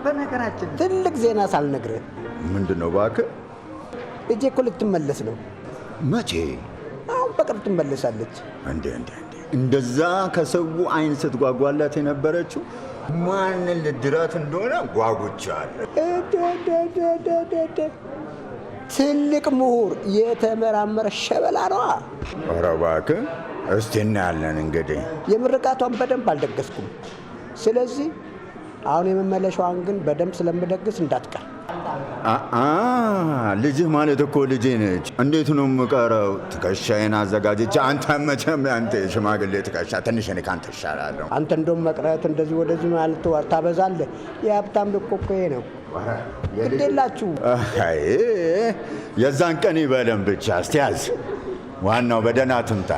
በነገራችን ትልቅ ዜና ሳልነግርህ። ምንድን ነው እባክህ? ልጄ እኮ ልትመለስ ነው። መቼ? አሁን በቅርብ ትመለሳለች። እንደዛ ከሰው አይን ስትጓጓላት የነበረችው ማንን ልድራት እንደሆነ ጓጉቻለሁ። ትልቅ ምሁር የተመራመረ ሸበላ ነዋ። ኧረ እባክህ እስቲ እናያለን። እንግዲህ የምርቃቷን በደንብ አልደገስኩም። ስለዚህ አሁን የመመለሻዋን ግን በደንብ ስለምደግስ እንዳትቀር። ልጅህ ማለት እኮ ልጄ ነች። እንዴት ነው የምቀረው? ትከሻዬን አዘጋጅቼ። አንተ መቼም አንተ የሽማግሌ ትከሻ ትንሽ እኔ ከአንተ እሻላለሁ። አንተ እንደውም መቅረት እንደዚህ ወደዚህ ማለት ታበዛለህ። የሀብታም ልኮ እኮ ይሄ ነው። ግድ የላችሁ። የዛን ቀን ይበለን ብቻ። እስቲ ያዝ። ዋናው በደህና ትምጣ።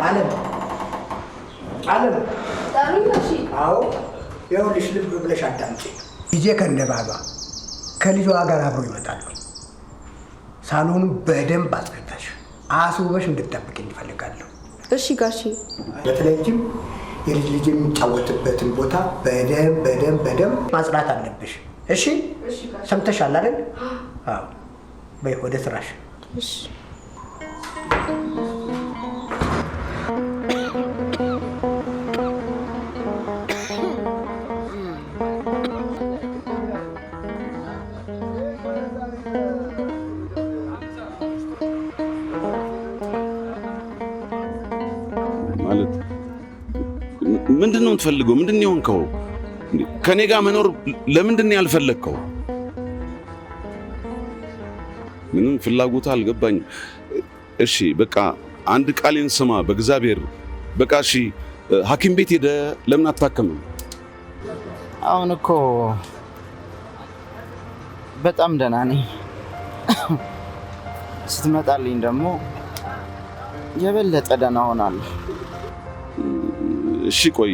አለም አለም ጠሩኝ። እሺ። አዎ ይኸውልሽ፣ ልብ ብለሽ አዳምጪ። ልጄ ከነባሏ ከልጇ ጋር አብሮ ይመጣሉ። ሳሎኑ በደንብ አጽድተሽ አስውበሽ እንድትጠብቂኝ እፈልጋለሁ። እሺ ጋሺ። በተለይም የልጅ ልጅ የሚጫወትበትን ቦታ በደንብ ማጽዳት አለብሽ። እሺ? ሰምተሻል አይደል? አዎ። በይ ወደ ስራሽ። እሺ። ምንድን ነው የምትፈልገው? ምንድን ነው የሆንከው? ከኔ ጋር መኖር ለምንድን ነው ያልፈለግከው? ምንም ፍላጎት አልገባኝም። እሺ በቃ አንድ ቃሌን ስማ፣ በእግዚአብሔር በቃ እሺ። ሐኪም ቤት ሄደ ለምን አታከምም? አሁን እኮ በጣም ደህና ነኝ። ስትመጣልኝ ደግሞ የበለጠ ደህና ሆናለሁ። እሺ ቆይ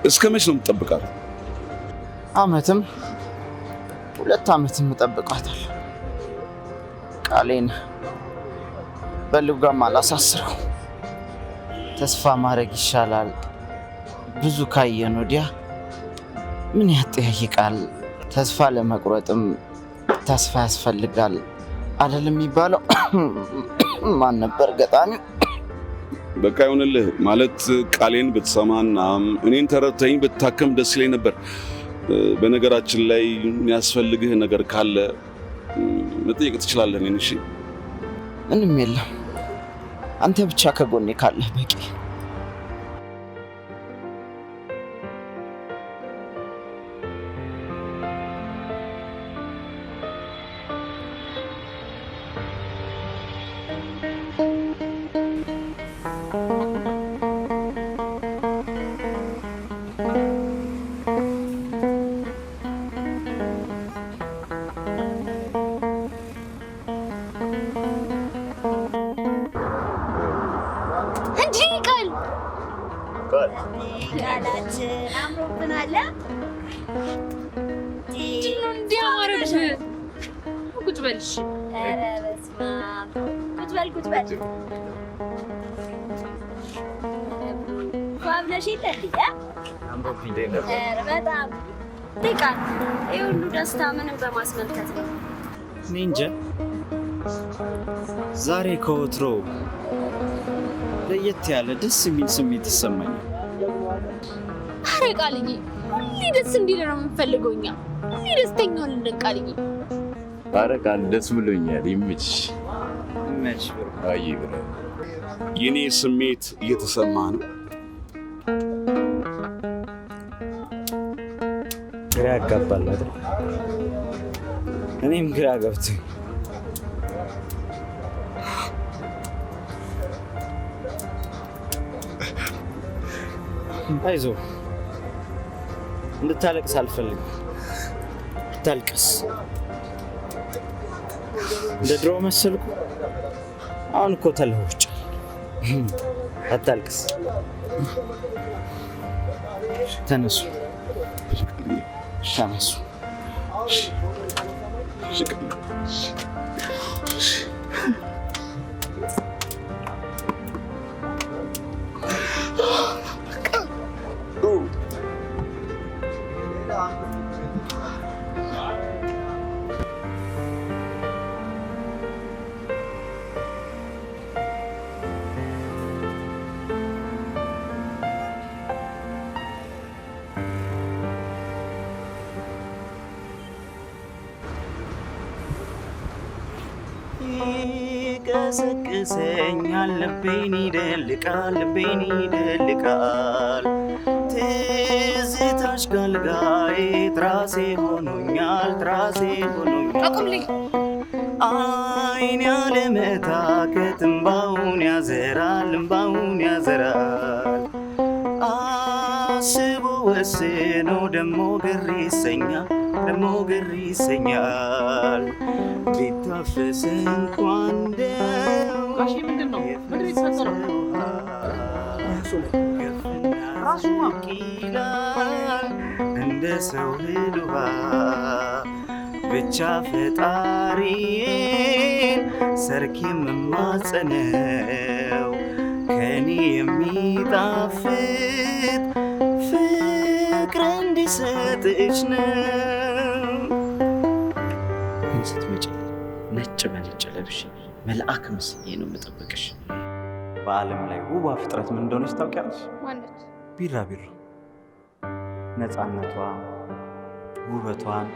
እስከ መች ነው የምትጠብቃት? አመትም 2 ዓመትም እጠብቃታለሁ። ቃሌን በልጓም አላሳስረው። ተስፋ ማድረግ ይሻላል። ብዙ ካየን ወዲያ ምን ያጠያይቃል? ተስፋ ለመቁረጥም ተስፋ ያስፈልጋል አይደል የሚባለው? ማን ነበር ገጣሚው? በቃ ይሁንልህ። ማለት ቃሌን ብትሰማና እኔን ተረድተኝ ብታከም ደስ ይለኝ ነበር። በነገራችን ላይ የሚያስፈልግህ ነገር ካለ መጠየቅ ትችላለህ እኔን። እሺ? ምንም የለም። አንተ ብቻ ከጎኔ ካለህ በቂ። ቁጭ በል እሺ። ኧረ በስመ አብ። ቁጭ በል ቁጭ በል። ፋብለሽ ይለልኝ። ኧረ በጣም ሊቃል ይህ ሁሉ ደስታ ምንም በማስመልከት ነው? እኔ እንጃ ዛሬ ከወትሮ ለየት ያለ ደስ የሚል ስሜት ይሰማኛል። አረ ቃልዬ ሁሌ ደስ እንዲል ነው የምንፈልገው እኛ። ሁሌ ደስተኛ ነን ቃልዬ። አረ ቃል ደስ ብሎኛል። ይመችሽ። ይመችሽ። አይ ብለ የኔ ስሜት እየተሰማ ነው። ግራ ያጋባል አይደል? እኔም ግራ ገብቶኝ አይዞህ፣ እንድታለቅስ አልፈልግም። አታልቅስ። እንደ ድሮ መሰልኩ? አሁን እኮ ተለውጫለሁ። አታልቅስ። ተነሱ፣ ተነሱ። ይቀሰቅሰኛል፣ ልቤን ይደልቃል፣ ልቤን ይደልቃል። ትዝታሽ ጋልጋዬ ትራሴ ሆኖኛል፣ ትራሴ ሆኖኛል። አይን ያለመታከት እምባውን ያዘራል፣ እምባውን ያዘራል። አስቦ ወስኖ ደሞ ግር ይሰኛል፣ ደሞ ግር ይሰኛል። ቢታፈስ እንኳን ደው ምንድነው የተፈጠረው? ራሱ ይላል እንደ ሰው ልዋ ብቻ ፈጣሪን ሰርክ የምማጸነው ከኔ የሚጣፍጥ ፍቅር እንዲሰጥሽ ነው። ስትመጪ ነጭ በነጭ ለብሽ መልአክ መስዬ ነው የምጠብቅሽ። በዓለም ላይ ውቧ ፍጥረት ምን እንደሆነች ታውቂያለሽ? ማነች? ቢራቢሮ። ነፃነቷ፣ ውበቷን፣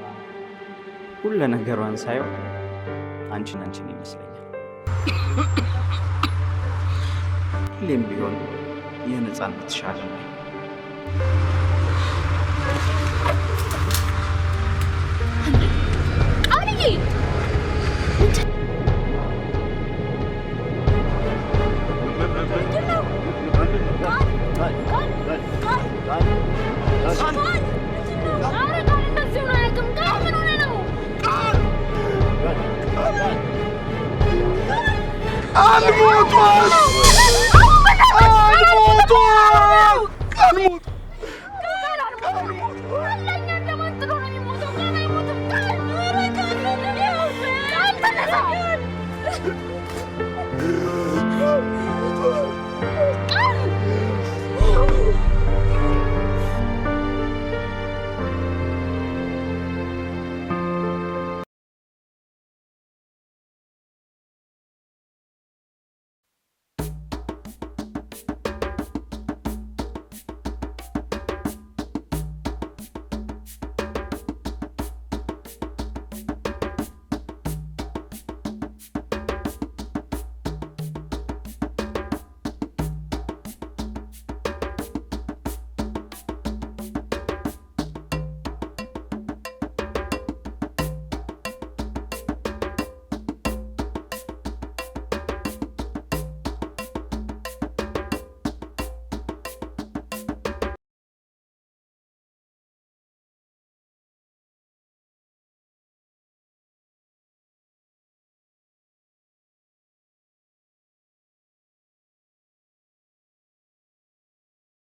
ሁሉ ነገሯን ሳየው አንቺን ይመስለኛል። ሁሌም ቢሆን የነፃነት ሻለ